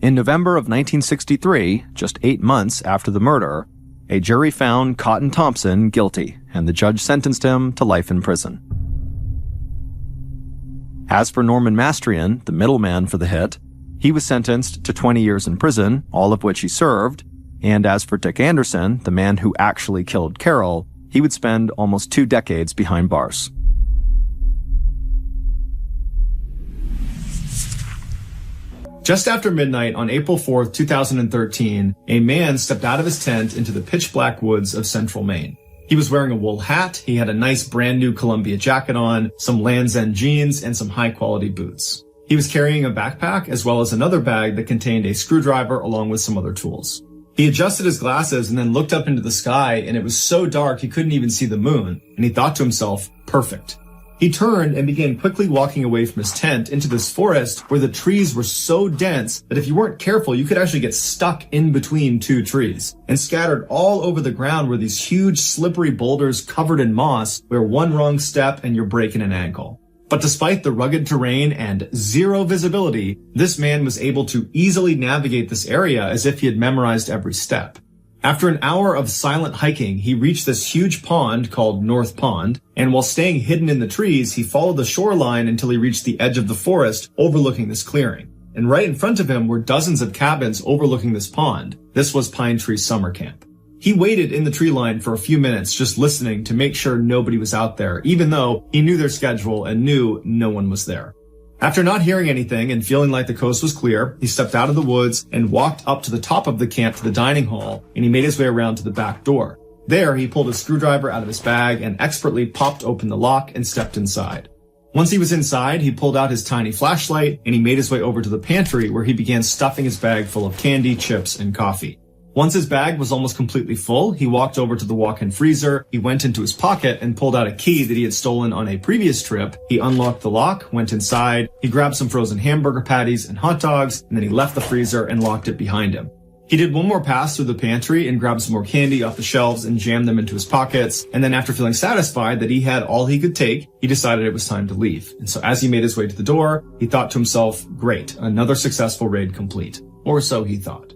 In November of 1963, just 8 months after the murder, a jury found Cotton Thompson guilty, and the judge sentenced him to life in prison. As for Norman Mastrian, the middleman for the hit, he was sentenced to 20 years in prison, all of which he served, and as for Dick Anderson, the man who actually killed Carol, he would spend almost 2 decades behind bars. Just after midnight on April 4th, 2013, a man stepped out of his tent into the pitch-black woods of central Maine. He was wearing a wool hat, he had a nice brand new Columbia jacket on, some Land's End jeans, and some high-quality boots. He was carrying a backpack as well as another bag that contained a screwdriver along with some other tools. He adjusted his glasses and then looked up into the sky, and it was so dark he couldn't even see the moon, and he thought to himself, perfect. He turned and began quickly walking away from his tent into this forest where the trees were so dense that if you weren't careful, you could actually get stuck in between 2 trees. And scattered all over the ground were these huge slippery boulders covered in moss where one wrong step and you're breaking an ankle. But despite the rugged terrain and zero visibility, this man was able to easily navigate this area as if he had memorized every step. After an hour of silent hiking, he reached this huge pond called North Pond, and while staying hidden in the trees, he followed the shoreline until he reached the edge of the forest overlooking this clearing. And right in front of him were dozens of cabins overlooking this pond. This was Pine Tree Summer Camp. He waited in the tree line for a few minutes just listening to make sure nobody was out there, even though he knew their schedule and knew no one was there. After not hearing anything and feeling like the coast was clear, he stepped out of the woods and walked up to the top of the camp to the dining hall, and he made his way around to the back door. There, he pulled a screwdriver out of his bag and expertly popped open the lock and stepped inside. Once he was inside, he pulled out his tiny flashlight and he made his way over to the pantry where he began stuffing his bag full of candy, chips, and coffee. Once his bag was almost completely full, he walked over to the walk-in freezer, he went into his pocket and pulled out a key that he had stolen on a previous trip. He unlocked the lock, went inside, he grabbed some frozen hamburger patties and hot dogs, and then he left the freezer and locked it behind him. He did one more pass through the pantry and grabbed some more candy off the shelves and jammed them into his pockets, and then after feeling satisfied that he had all he could take, he decided it was time to leave. And so as he made his way to the door, he thought to himself, great, another successful raid complete. Or so he thought.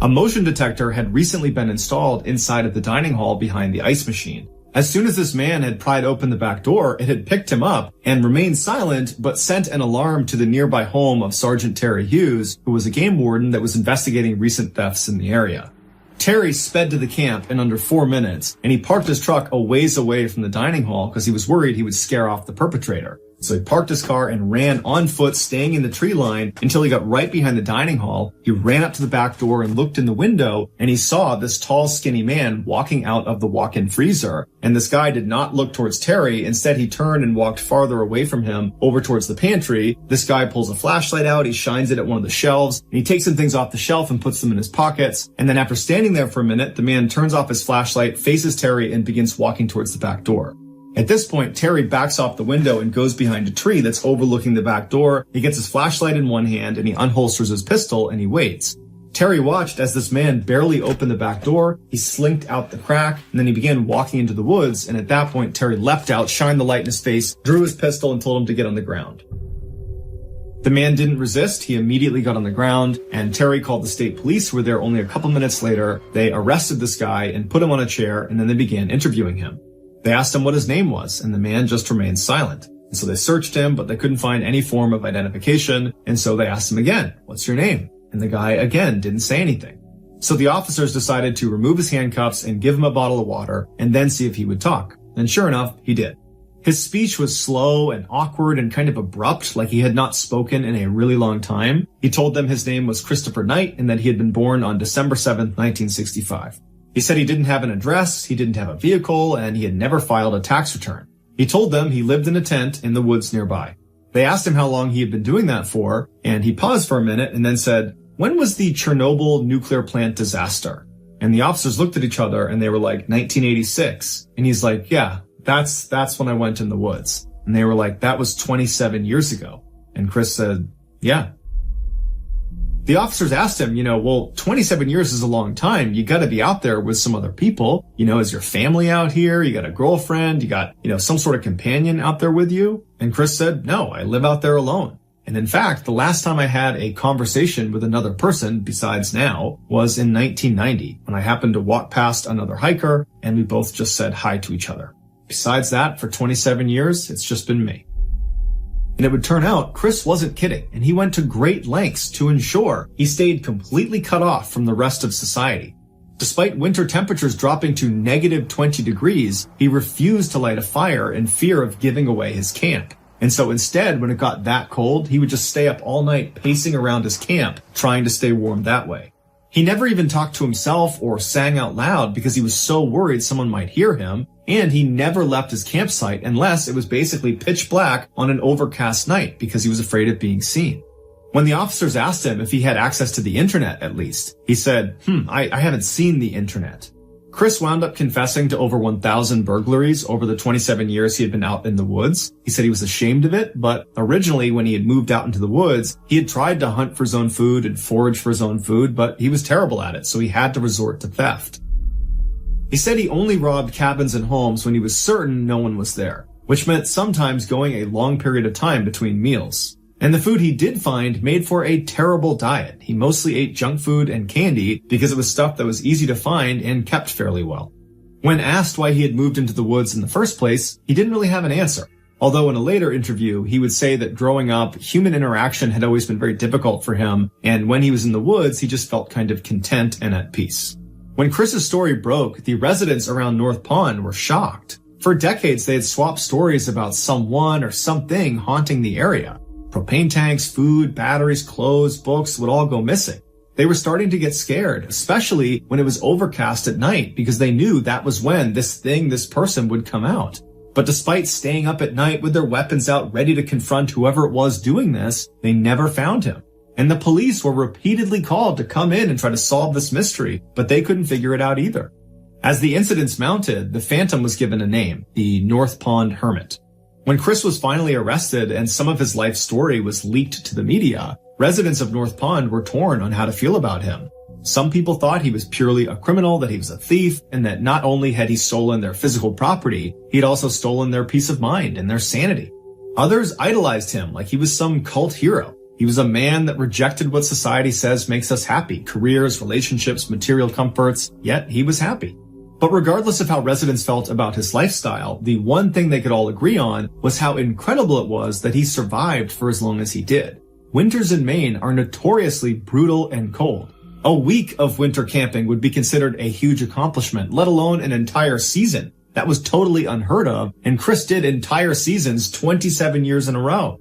A motion detector had recently been installed inside of the dining hall behind the ice machine. As soon as this man had pried open the back door, it had picked him up and remained silent, but sent an alarm to the nearby home of Sergeant Terry Hughes, who was a game warden that was investigating recent thefts in the area. Terry sped to the camp in under 4 minutes, and he parked his truck a ways away from the dining hall because he was worried he would scare off the perpetrator. So he parked his car and ran on foot, staying in the tree line until he got right behind the dining hall. He ran up to the back door and looked in the window, and he saw this tall, skinny man walking out of the walk-in freezer. And this guy did not look towards Terry. Instead, he turned and walked farther away from him over towards the pantry. This guy pulls a flashlight out, he shines it at one of the shelves, and he takes some things off the shelf and puts them in his pockets. And then after standing there for a minute, the man turns off his flashlight, faces Terry, and begins walking towards the back door. At this point, Terry backs off the window and goes behind a tree that's overlooking the back door. He gets his flashlight in one hand and he unholsters his pistol and he waits. Terry watched as this man barely opened the back door. He slinked out the crack and then he began walking into the woods. And at that point, Terry leapt out, shined the light in his face, drew his pistol and told him to get on the ground. The man didn't resist. He immediately got on the ground and Terry called the state police, who were there only a couple minutes later. They arrested this guy and put him on a chair and then they began interviewing him. They asked him what his name was, and the man just remained silent. And so they searched him, but they couldn't find any form of identification. And so they asked him again, what's your name? And the guy again didn't say anything. So the officers decided to remove his handcuffs and give him a bottle of water and then see if he would talk. And sure enough, he did. His speech was slow and awkward and kind of abrupt, like he had not spoken in a really long time. He told them his name was Christopher Knight and that he had been born on December 7th, 1965. He said he didn't have an address, he didn't have a vehicle, and he had never filed a tax return. He told them he lived in a tent in the woods nearby. They asked him how long he had been doing that for, and he paused for a minute and then said, when was the Chernobyl nuclear plant disaster? And the officers looked at each other and they were like, 1986. And he's like, yeah, that's when I went in the woods. And they were like, that was 27 years ago. And Chris said, yeah. The officers asked him, well, 27 years is a long time. You gotta be out there with some other people. Is your family out here? You got a girlfriend? You got, some sort of companion out there with you? And Chris said, no, I live out there alone. And in fact, the last time I had a conversation with another person besides now was in 1990 when I happened to walk past another hiker and we both just said hi to each other. Besides that, for 27 years, it's just been me. And it would turn out Chris wasn't kidding, and he went to great lengths to ensure he stayed completely cut off from the rest of society. Despite winter temperatures dropping to negative 20 degrees, he refused to light a fire in fear of giving away his camp. And so instead, when it got that cold, he would just stay up all night pacing around his camp, trying to stay warm that way. He never even talked to himself or sang out loud because he was so worried someone might hear him, and he never left his campsite unless it was basically pitch black on an overcast night because he was afraid of being seen. When the officers asked him if he had access to the internet at least, he said, I haven't seen the internet. Chris wound up confessing to over 1,000 burglaries over the 27 years he had been out in the woods. He said he was ashamed of it, but originally when he had moved out into the woods, he had tried to hunt for his own food and forage for his own food, but he was terrible at it, so he had to resort to theft. He said he only robbed cabins and homes when he was certain no one was there, which meant sometimes going a long period of time between meals. And the food he did find made for a terrible diet. He mostly ate junk food and candy because it was stuff that was easy to find and kept fairly well. When asked why he had moved into the woods in the first place, he didn't really have an answer. Although in a later interview, he would say that growing up, human interaction had always been very difficult for him, and when he was in the woods, he just felt kind of content and at peace. When Chris's story broke, the residents around North Pond were shocked. For decades, they had swapped stories about someone or something haunting the area. Propane tanks, food, batteries, clothes, books would all go missing. They were starting to get scared, especially when it was overcast at night, because they knew that was when this person would come out. But despite staying up at night with their weapons out ready to confront whoever it was doing this, they never found him. And the police were repeatedly called to come in and try to solve this mystery, but they couldn't figure it out either. As the incidents mounted, the Phantom was given a name, the North Pond Hermit. When Chris was finally arrested and some of his life story was leaked to the media, residents of North Pond were torn on how to feel about him. Some people thought he was purely a criminal, that he was a thief, and that not only had he stolen their physical property, he'd also stolen their peace of mind and their sanity. Others idolized him like he was some cult hero. He was a man that rejected what society says makes us happy, careers, relationships, material comforts, yet he was happy. But regardless of how residents felt about his lifestyle, the one thing they could all agree on was how incredible it was that he survived for as long as he did. Winters in Maine are notoriously brutal and cold. A week of winter camping would be considered a huge accomplishment, let alone an entire season. That was totally unheard of, and Chris did entire seasons 27 years in a row.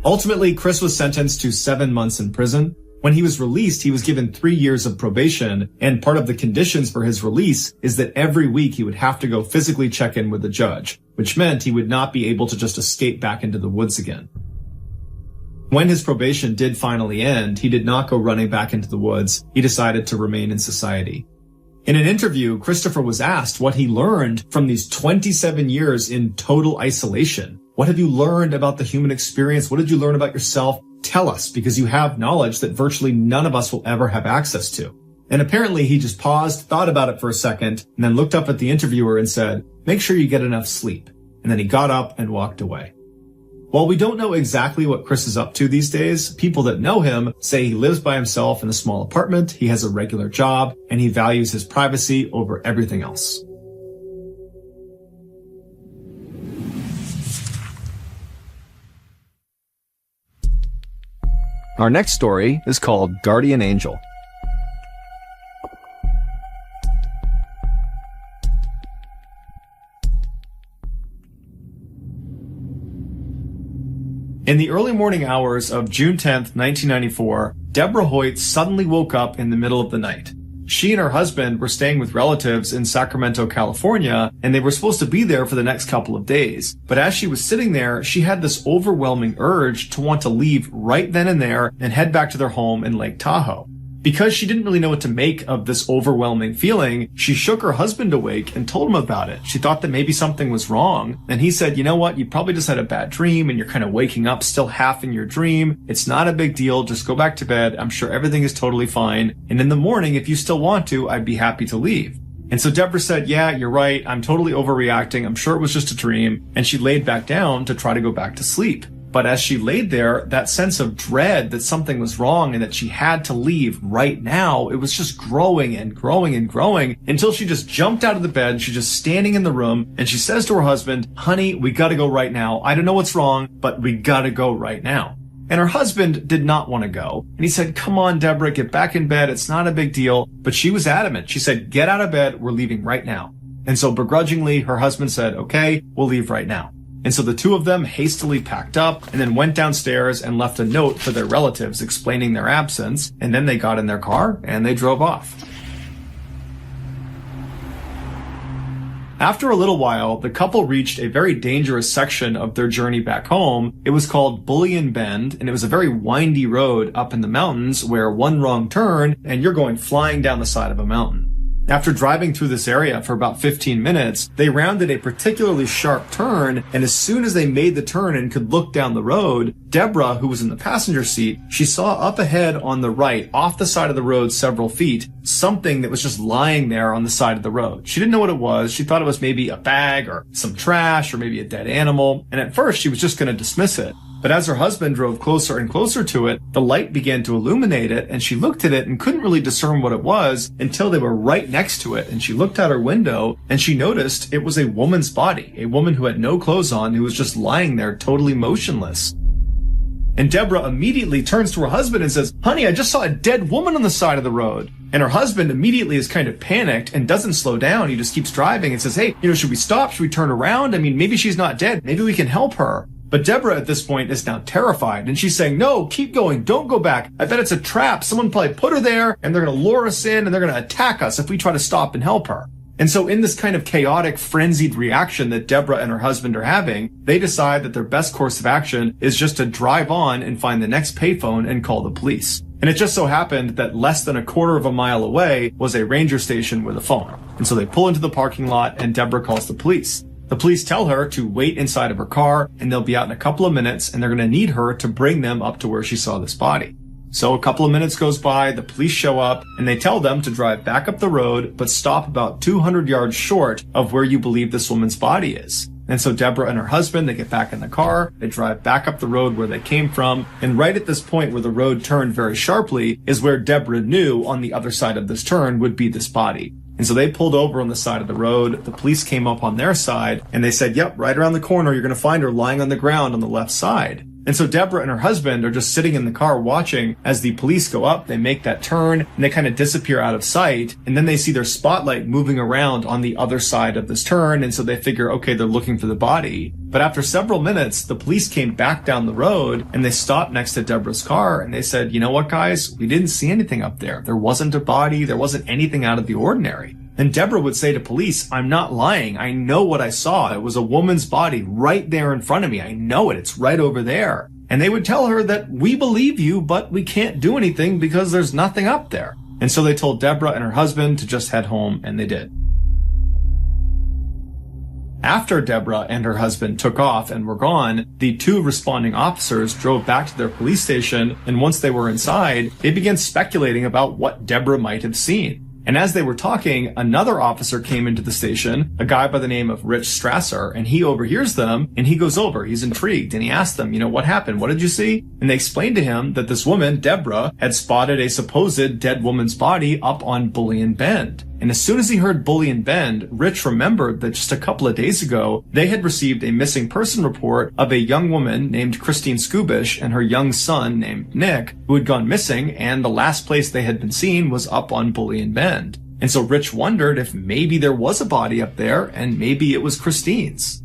Ultimately, Chris was sentenced to 7 months in prison. When he was released, he was given 3 years of probation, and part of the conditions for his release is that every week he would have to go physically check in with the judge, which meant he would not be able to just escape back into the woods again. When his probation did finally end, he did not go running back into the woods. He decided to remain in society. In an interview, Christopher was asked what he learned from these 27 years in total isolation. What have you learned about the human experience? What did you learn about yourself? Tell us, because you have knowledge that virtually none of us will ever have access to. And apparently he just paused, thought about it for a second, and then looked up at the interviewer and said, make sure you get enough sleep. And then he got up and walked away. While we don't know exactly what Chris is up to these days, people that know him say he lives by himself in a small apartment, he has a regular job, and he values his privacy over everything else. Our next story is called Guardian Angel. In the early morning hours of June 10th, 1994, Deborah Hoyt suddenly woke up in the middle of the night. She and her husband were staying with relatives in Sacramento, California, and they were supposed to be there for the next couple of days. But as she was sitting there, she had this overwhelming urge to want to leave right then and there and head back to their home in Lake Tahoe. Because she didn't really know what to make of this overwhelming feeling, she shook her husband awake and told him about it. She thought that maybe something was wrong. And he said, you know what? You probably just had a bad dream and you're kind of waking up still half in your dream. It's not a big deal. Just go back to bed. I'm sure everything is totally fine. And in the morning, if you still want to, I'd be happy to leave. And so Deborah said, yeah, you're right. I'm totally overreacting. I'm sure it was just a dream. And she laid back down to try to go back to sleep. But as she laid there, that sense of dread that something was wrong and that she had to leave right now, it was just growing and growing and growing until she just jumped out of the bed. She's just standing in the room and she says to her husband, honey, we gotta go right now. I don't know what's wrong, but we gotta go right now. And her husband did not want to go. And he said, come on, Deborah, get back in bed. It's not a big deal. But she was adamant. She said, get out of bed. We're leaving right now. And so begrudgingly, her husband said, okay, we'll leave right now. And so the two of them hastily packed up and then went downstairs and left a note for their relatives explaining their absence. And then they got in their car and they drove off. After a little while, the couple reached a very dangerous section of their journey back home. It was called Bullion Bend, and it was a very windy road up in the mountains where one wrong turn and you're going flying down the side of a mountain. After driving through this area for about 15 minutes, they rounded a particularly sharp turn, and as soon as they made the turn and could look down the road, Deborah, who was in the passenger seat, she saw up ahead on the right, off the side of the road several feet, something that was just lying there on the side of the road. She didn't know what it was. She thought it was maybe a bag or some trash or maybe a dead animal, and at first she was just going to dismiss it. But as her husband drove closer and closer to it, the light began to illuminate it, and she looked at it and couldn't really discern what it was until they were right next to it. And she looked out her window and she noticed it was a woman's body, a woman who had no clothes on, who was just lying there totally motionless. And Deborah immediately turns to her husband and says, honey, I just saw a dead woman on the side of the road. And her husband immediately is kind of panicked and doesn't slow down. He just keeps driving and says, hey, should we stop? Should we turn around? I mean, maybe she's not dead. Maybe we can help her. But Deborah at this point is now terrified, and she's saying, no, keep going, don't go back. I bet it's a trap. Someone probably put her there, and they're going to lure us in, and they're going to attack us if we try to stop and help her. And so in this kind of chaotic, frenzied reaction that Deborah and her husband are having, they decide that their best course of action is just to drive on and find the next payphone and call the police. And it just so happened that less than a quarter of a mile away was a ranger station with a phone. And so they pull into the parking lot, and Deborah calls the police. The police tell her to wait inside of her car, and they'll be out in a couple of minutes, and they're going to need her to bring them up to where she saw this body. So a couple of minutes goes by, the police show up, and they tell them to drive back up the road, but stop about 200 yards short of where you believe this woman's body is. And so Deborah and her husband, they get back in the car, they drive back up the road where they came from, and right at this point where the road turned very sharply is where Deborah knew on the other side of this turn would be this body. And so they pulled over on the side of the road. The police came up on their side and they said, yep, right around the corner, you're going to find her lying on the ground on the left side. And so Deborah and her husband are just sitting in the car watching as the police go up, they make that turn, and they kind of disappear out of sight. And then they see their spotlight moving around on the other side of this turn. And so they figure, okay, they're looking for the body. But after several minutes, the police came back down the road and they stopped next to Deborah's car. And they said, you know what, guys? We didn't see anything up there. There wasn't a body. There wasn't anything out of the ordinary. And Deborah would say to police, I'm not lying. I know what I saw. It was a woman's body right there in front of me. I know it. It's right over there. And they would tell her that we believe you, but we can't do anything because there's nothing up there. And so they told Deborah and her husband to just head home, and they did. After Deborah and her husband took off and were gone, the two responding officers drove back to their police station, and once they were inside, they began speculating about what Deborah might have seen. And as they were talking, another officer came into the station, a guy by the name of Rich Strasser, and he overhears them, and he goes over. He's intrigued, and he asks them, what happened? What did you see? And they explained to him that this woman, Deborah, had spotted a supposed dead woman's body up on Bullion Bend. And as soon as he heard Bullion Bend, Rich remembered that just a couple of days ago, they had received a missing person report of a young woman named Christine Skubish and her young son named Nick, who had gone missing, and the last place they had been seen was up on Bullion Bend. And so Rich wondered if maybe there was a body up there, and maybe it was Christine's.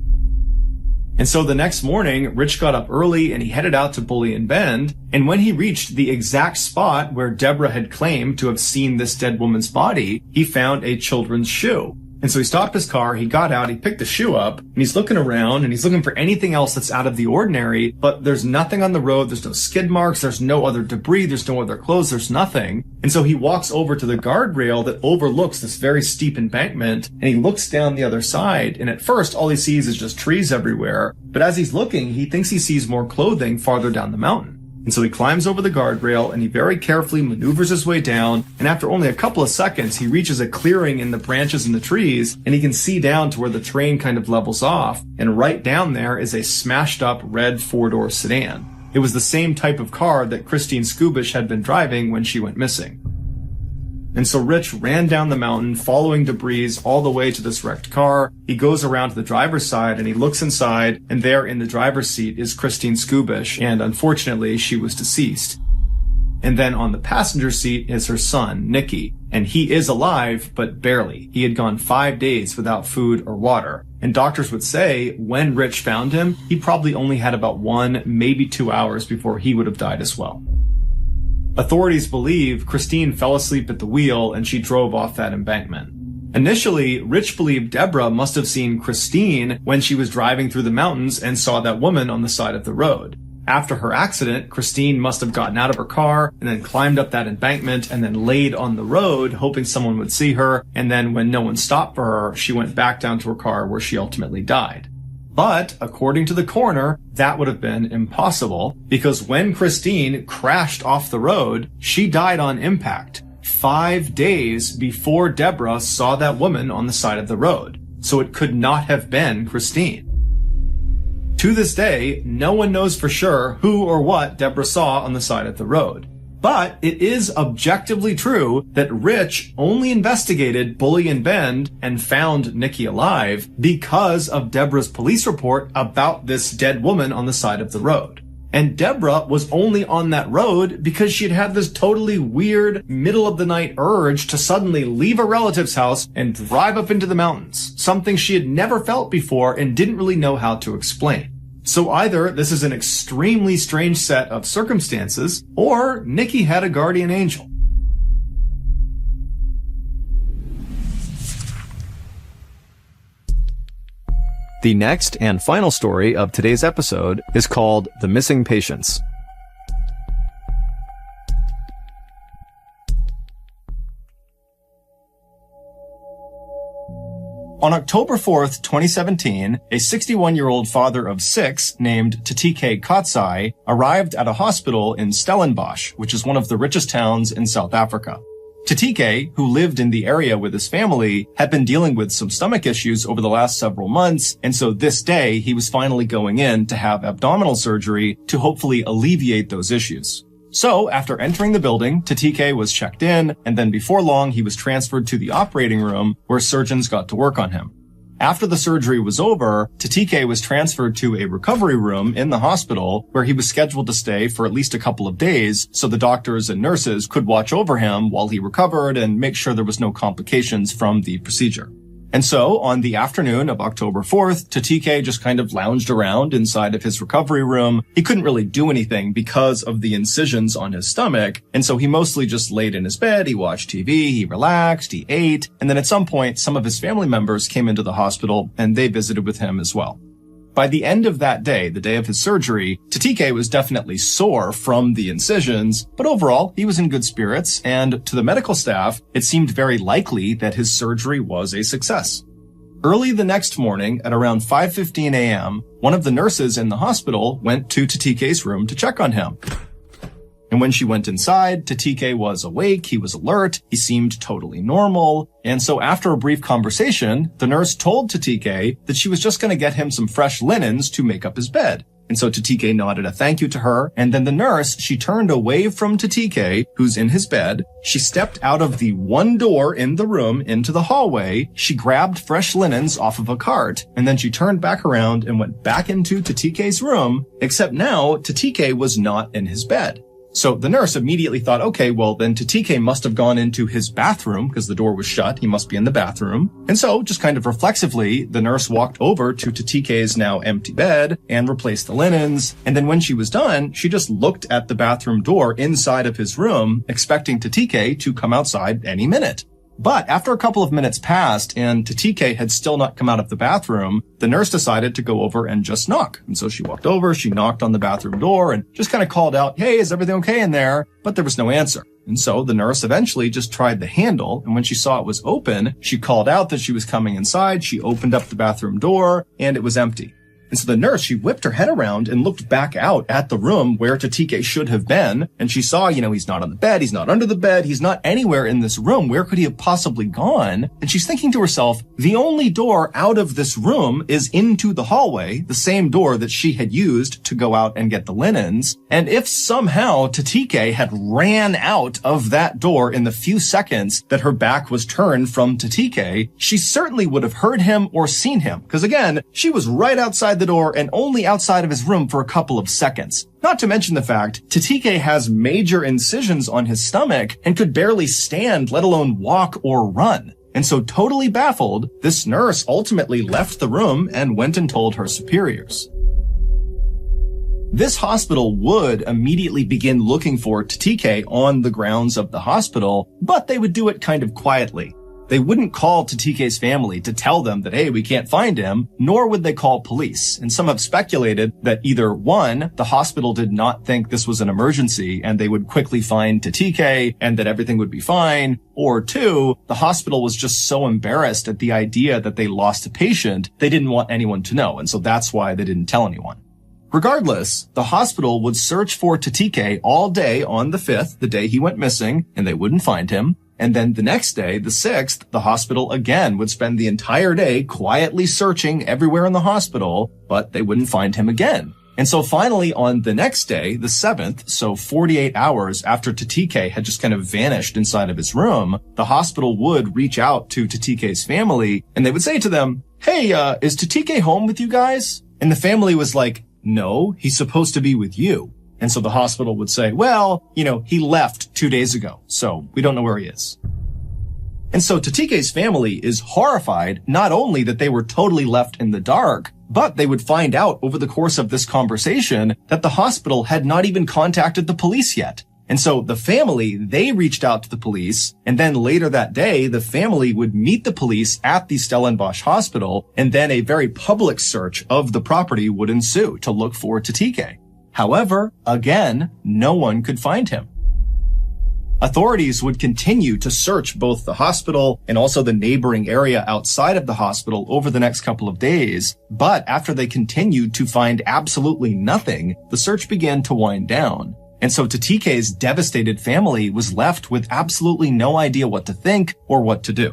And so the next morning, Rich got up early and he headed out to Bullion Bend. And when he reached the exact spot where Deborah had claimed to have seen this dead woman's body, he found a children's shoe. And so he stopped his car, he got out, he picked the shoe up, and he's looking around, and he's looking for anything else that's out of the ordinary, but there's nothing on the road, there's no skid marks, there's no other debris, there's no other clothes, there's nothing. And so he walks over to the guardrail that overlooks this very steep embankment, and he looks down the other side, and at first all he sees is just trees everywhere, but as he's looking, he thinks he sees more clothing farther down the mountain. And so he climbs over the guardrail and he very carefully maneuvers his way down, and after only a couple of seconds, he reaches a clearing in the branches and the trees, and he can see down to where the train kind of levels off, and right down there is a smashed up red 4-door sedan. It was the same type of car that Christine Skubish had been driving when she went missing. And so Rich ran down the mountain, following debris all the way to this wrecked car. He goes around to the driver's side and he looks inside, and there in the driver's seat is Christine Skubish, and unfortunately she was deceased. And then on the passenger seat is her son, Nicky, and he is alive, but barely. He had gone 5 days without food or water. And doctors would say when Rich found him, he probably only had about 1, maybe 2 hours before he would have died as well. Authorities believe Christine fell asleep at the wheel and she drove off that embankment. Initially, Rich believed Deborah must have seen Christine when she was driving through the mountains and saw that woman on the side of the road. After her accident, Christine must have gotten out of her car and then climbed up that embankment and then laid on the road, hoping someone would see her, and then when no one stopped for her, she went back down to her car where she ultimately died. But, according to the coroner, that would have been impossible, because when Christine crashed off the road, she died on impact 5 days before Deborah saw that woman on the side of the road. So it could not have been Christine. To this day, no one knows for sure who or what Deborah saw on the side of the road. But it is objectively true that Rich only investigated Bully and Bend and found Nicky alive because of Deborah's police report about this dead woman on the side of the road. And Deborah was only on that road because she had had this totally weird middle-of-the-night urge to suddenly leave a relative's house and drive up into the mountains, something she had never felt before and didn't really know how to explain. So either this is an extremely strange set of circumstances, or Nicky had a guardian angel. The next and final story of today's episode is called The Missing Patients. On October 4th, 2017, a 61-year-old father of 6 named Tatike Katsai arrived at a hospital in Stellenbosch, which is one of the richest towns in South Africa. Tatike, who lived in the area with his family, had been dealing with some stomach issues over the last several months, and so this day he was finally going in to have abdominal surgery to hopefully alleviate those issues. So, after entering the building, Tatike was checked in, and then before long he was transferred to the operating room where surgeons got to work on him. After the surgery was over, Tatike was transferred to a recovery room in the hospital where he was scheduled to stay for at least a couple of days so the doctors and nurses could watch over him while he recovered and make sure there was no complications from the procedure. And so, on the afternoon of October 4th, Tatike just kind of lounged around inside of his recovery room. He couldn't really do anything because of the incisions on his stomach, and so he mostly just laid in his bed, he watched TV, he relaxed, he ate, and then at some point, some of his family members came into the hospital, and they visited with him as well. By the end of that day, the day of his surgery, Tatike was definitely sore from the incisions, but overall, he was in good spirits, and to the medical staff, it seemed very likely that his surgery was a success. Early the next morning, at around 5:15 a.m., one of the nurses in the hospital went to Tatike's room to check on him. And when she went inside, Tatike was awake, he was alert, he seemed totally normal. And so after a brief conversation, the nurse told Tatike that she was just going to get him some fresh linens to make up his bed. And so Tatike nodded a thank you to her, and then the nurse, she turned away from Tatike, who's in his bed. She stepped out of the one door in the room into the hallway. She grabbed fresh linens off of a cart, and then she turned back around and went back into Tatike's room, except now Tatike was not in his bed. So the nurse immediately thought, okay, well then Tatike must have gone into his bathroom because the door was shut. He must be in the bathroom. And so just kind of reflexively, the nurse walked over to Tatike's now empty bed and replaced the linens. And then when she was done, she just looked at the bathroom door inside of his room, expecting Tatike to come outside any minute. But after a couple of minutes passed and Tatike had still not come out of the bathroom, the nurse decided to go over and just knock. And so she walked over, she knocked on the bathroom door and just kind of called out, "Hey, is everything okay in there?" But there was no answer. And so the nurse eventually just tried the handle, and when she saw it was open, she called out that she was coming inside, she opened up the bathroom door, and it was empty. And so the nurse, she whipped her head around and looked back out at the room where Tatike should have been. And she saw, he's not on the bed. He's not under the bed. He's not anywhere in this room. Where could he have possibly gone? And she's thinking to herself, the only door out of this room is into the hallway, the same door that she had used to go out and get the linens. And if somehow Tatike had ran out of that door in the few seconds that her back was turned from Tatike, she certainly would have heard him or seen him. Because again, she was right outside the door and only outside of his room for a couple of seconds. Not to mention the fact Tatike has major incisions on his stomach and could barely stand, let alone walk or run. And so totally baffled, this nurse ultimately left the room and went and told her superiors. This hospital would immediately begin looking for Tatike on the grounds of the hospital, but they would do it kind of quietly. They wouldn't call Tatike's family to tell them that, hey, we can't find him, nor would they call police. And some have speculated that either one, the hospital did not think this was an emergency and they would quickly find Tatike and that everything would be fine, or two, the hospital was just so embarrassed at the idea that they lost a patient, they didn't want anyone to know. And so that's why they didn't tell anyone. Regardless, the hospital would search for Tatike all day on the 5th, the day he went missing, and they wouldn't find him. And then the next day, the 6th, the hospital again would spend the entire day quietly searching everywhere in the hospital, but they wouldn't find him again. And so finally on the next day, the 7th, so 48 hours after Tatike had just kind of vanished inside of his room, the hospital would reach out to Tatike's family and they would say to them, "Hey, is Tatike home with you guys?" And the family was like, "No, he's supposed to be with you." And so the hospital would say, "Well, he left 2 days ago, so we don't know where he is." And so Tatike's family is horrified, not only that they were totally left in the dark, but they would find out over the course of this conversation that the hospital had not even contacted the police yet. And so the family, they reached out to the police, and then later that day, the family would meet the police at the Stellenbosch hospital, and then a very public search of the property would ensue to look for Tatike. However, again, no one could find him. Authorities would continue to search both the hospital and also the neighboring area outside of the hospital over the next couple of days, but after they continued to find absolutely nothing, the search began to wind down. And so Tatike's devastated family was left with absolutely no idea what to think or what to do.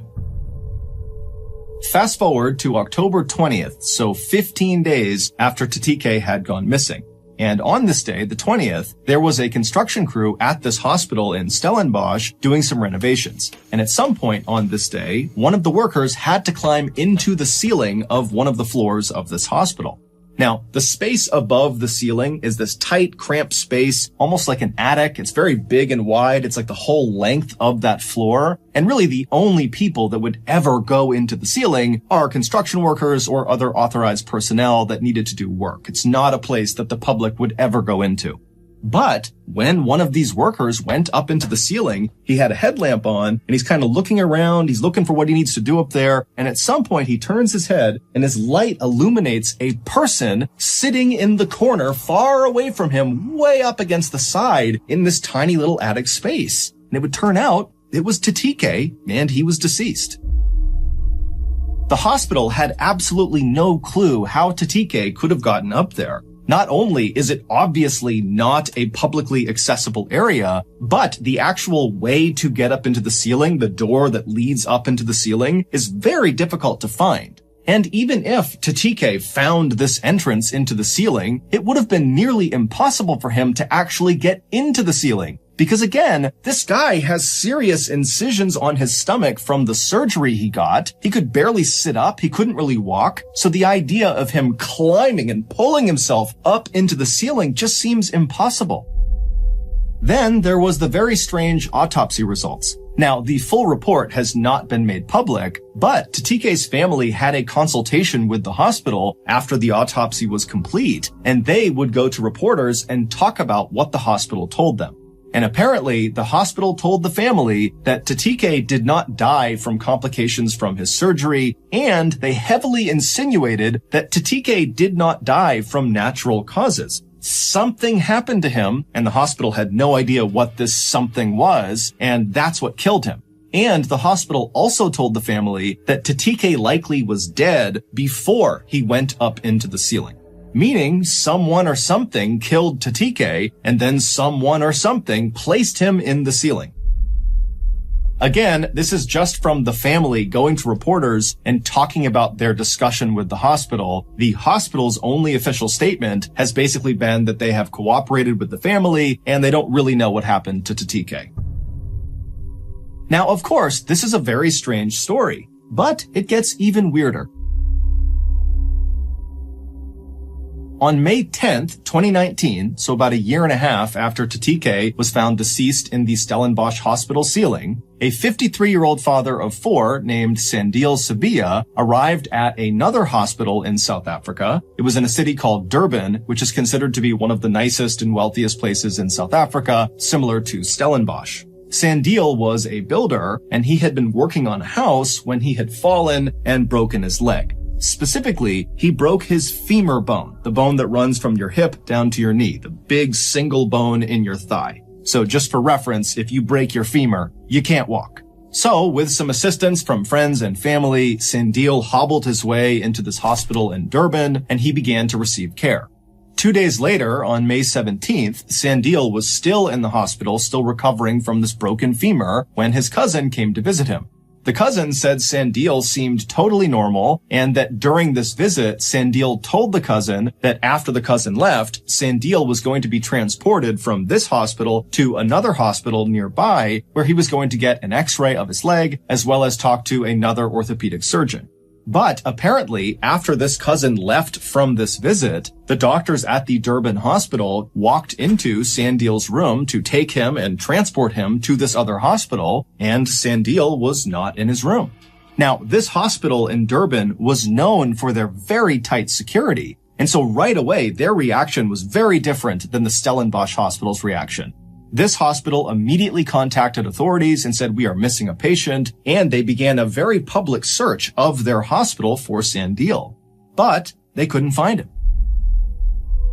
Fast forward to October 20th, so 15 days after Tatike had gone missing. And on this day, the 20th, there was a construction crew at this hospital in Stellenbosch doing some renovations. And at some point on this day, one of the workers had to climb into the ceiling of one of the floors of this hospital. Now, the space above the ceiling is this tight, cramped space, almost like an attic. It's very big and wide. It's like the whole length of that floor. And really the only people that would ever go into the ceiling are construction workers or other authorized personnel that needed to do work. It's not a place that the public would ever go into. But when one of these workers went up into the ceiling, he had a headlamp on and he's kind of looking around. He's looking for what he needs to do up there. And at some point he turns his head and his light illuminates a person sitting in the corner far away from him, way up against the side in this tiny little attic space. And it would turn out it was Tatike and he was deceased. The hospital had absolutely no clue how Tatike could have gotten up there. Not only is it obviously not a publicly accessible area, but the actual way to get up into the ceiling, the door that leads up into the ceiling, is very difficult to find. And even if Tatike found this entrance into the ceiling, it would have been nearly impossible for him to actually get into the ceiling. Because again, this guy has serious incisions on his stomach from the surgery he got. He could barely sit up. He couldn't really walk. So the idea of him climbing and pulling himself up into the ceiling just seems impossible. Then there was the very strange autopsy results. Now, the full report has not been made public, but Tatike's family had a consultation with the hospital after the autopsy was complete, and they would go to reporters and talk about what the hospital told them. And apparently, the hospital told the family that Tatike did not die from complications from his surgery, and they heavily insinuated that Tatike did not die from natural causes. Something happened to him, and the hospital had no idea what this something was, and that's what killed him. And the hospital also told the family that Tatike likely was dead before he went up into the ceiling. Meaning someone or something killed Tatike, and then someone or something placed him in the ceiling. Again, this is just from the family going to reporters and talking about their discussion with the hospital. The hospital's only official statement has basically been that they have cooperated with the family and they don't really know what happened to Tatike. Now, of course, this is a very strange story, but it gets even weirder. On May 10th, 2019, so about a year and a half after Tatike was found deceased in the Stellenbosch hospital ceiling, a 53-year-old father of 4 named Sandile Sibiya arrived at another hospital in South Africa. It was in a city called Durban, which is considered to be one of the nicest and wealthiest places in South Africa, similar to Stellenbosch. Sandile was a builder, and he had been working on a house when he had fallen and broken his leg. Specifically, he broke his femur bone, the bone that runs from your hip down to your knee, the big single bone in your thigh. So just for reference, if you break your femur, you can't walk. So, with some assistance from friends and family, Sandile hobbled his way into this hospital in Durban, and he began to receive care. 2 days later, on May 17th, Sandile was still in the hospital, still recovering from this broken femur, when his cousin came to visit him. The cousin said Sandile seemed totally normal, and that during this visit, Sandile told the cousin that after the cousin left, Sandile was going to be transported from this hospital to another hospital nearby, where he was going to get an x-ray of his leg, as well as talk to another orthopedic surgeon. But apparently, after this cousin left from this visit, the doctors at the Durban hospital walked into Sandile's room to take him and transport him to this other hospital, and Sandile was not in his room. Now, this hospital in Durban was known for their very tight security, and so right away, their reaction was very different than the Stellenbosch hospital's reaction. This hospital immediately contacted authorities and said, "We are missing a patient," and they began a very public search of their hospital for Sandile. But they couldn't find him.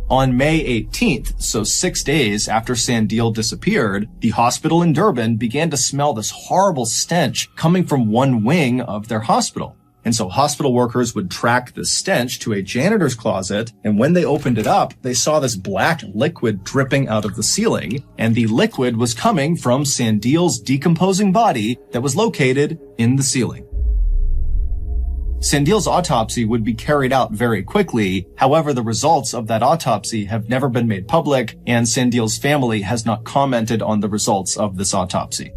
On May 18th, so 6 days after Sandile disappeared, the hospital in Durban began to smell this horrible stench coming from one wing of their hospital. And so hospital workers would track the stench to a janitor's closet, and when they opened it up, they saw this black liquid dripping out of the ceiling, and the liquid was coming from Sandile's decomposing body that was located in the ceiling. Sandile's autopsy would be carried out very quickly. However, the results of that autopsy have never been made public, and Sandile's family has not commented on the results of this autopsy.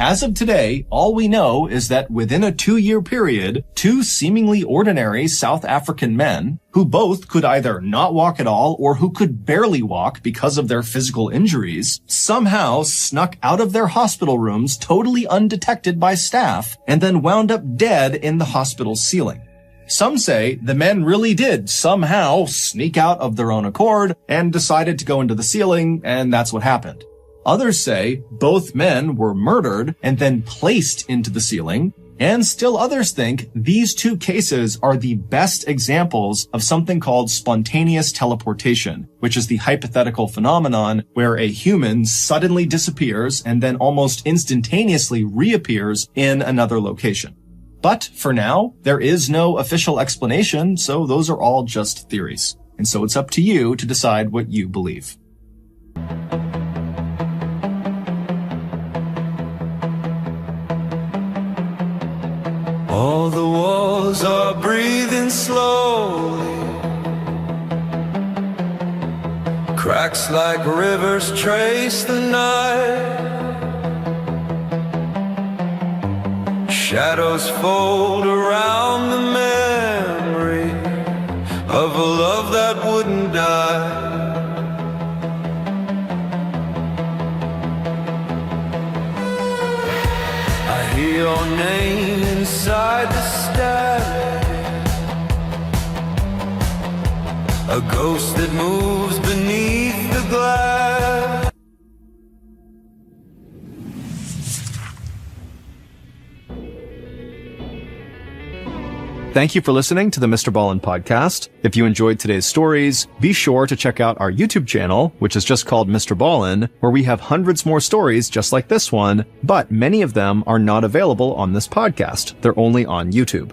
As of today, all we know is that within a 2-year period, 2 seemingly ordinary South African men, who both could either not walk at all or who could barely walk because of their physical injuries, somehow snuck out of their hospital rooms totally undetected by staff and then wound up dead in the hospital ceiling. Some say the men really did somehow sneak out of their own accord and decided to go into the ceiling, and that's what happened. Others say both men were murdered and then placed into the ceiling, and still others think these 2 cases are the best examples of something called spontaneous teleportation, which is the hypothetical phenomenon where a human suddenly disappears and then almost instantaneously reappears in another location. But for now, there is no official explanation, so those are all just theories. And so it's up to you to decide what you believe. All the walls are breathing slowly. Cracks like rivers trace the night. Shadows fold around the memory of a love that wouldn't die. I hear your name inside the static, a ghost that moves beneath the glass. Thank you for listening to the Mrballen podcast. If you enjoyed today's stories, be sure to check out our YouTube channel, which is just called Mrballen, where we have hundreds more stories just like this one, but many of them are not available on this podcast. They're only on YouTube.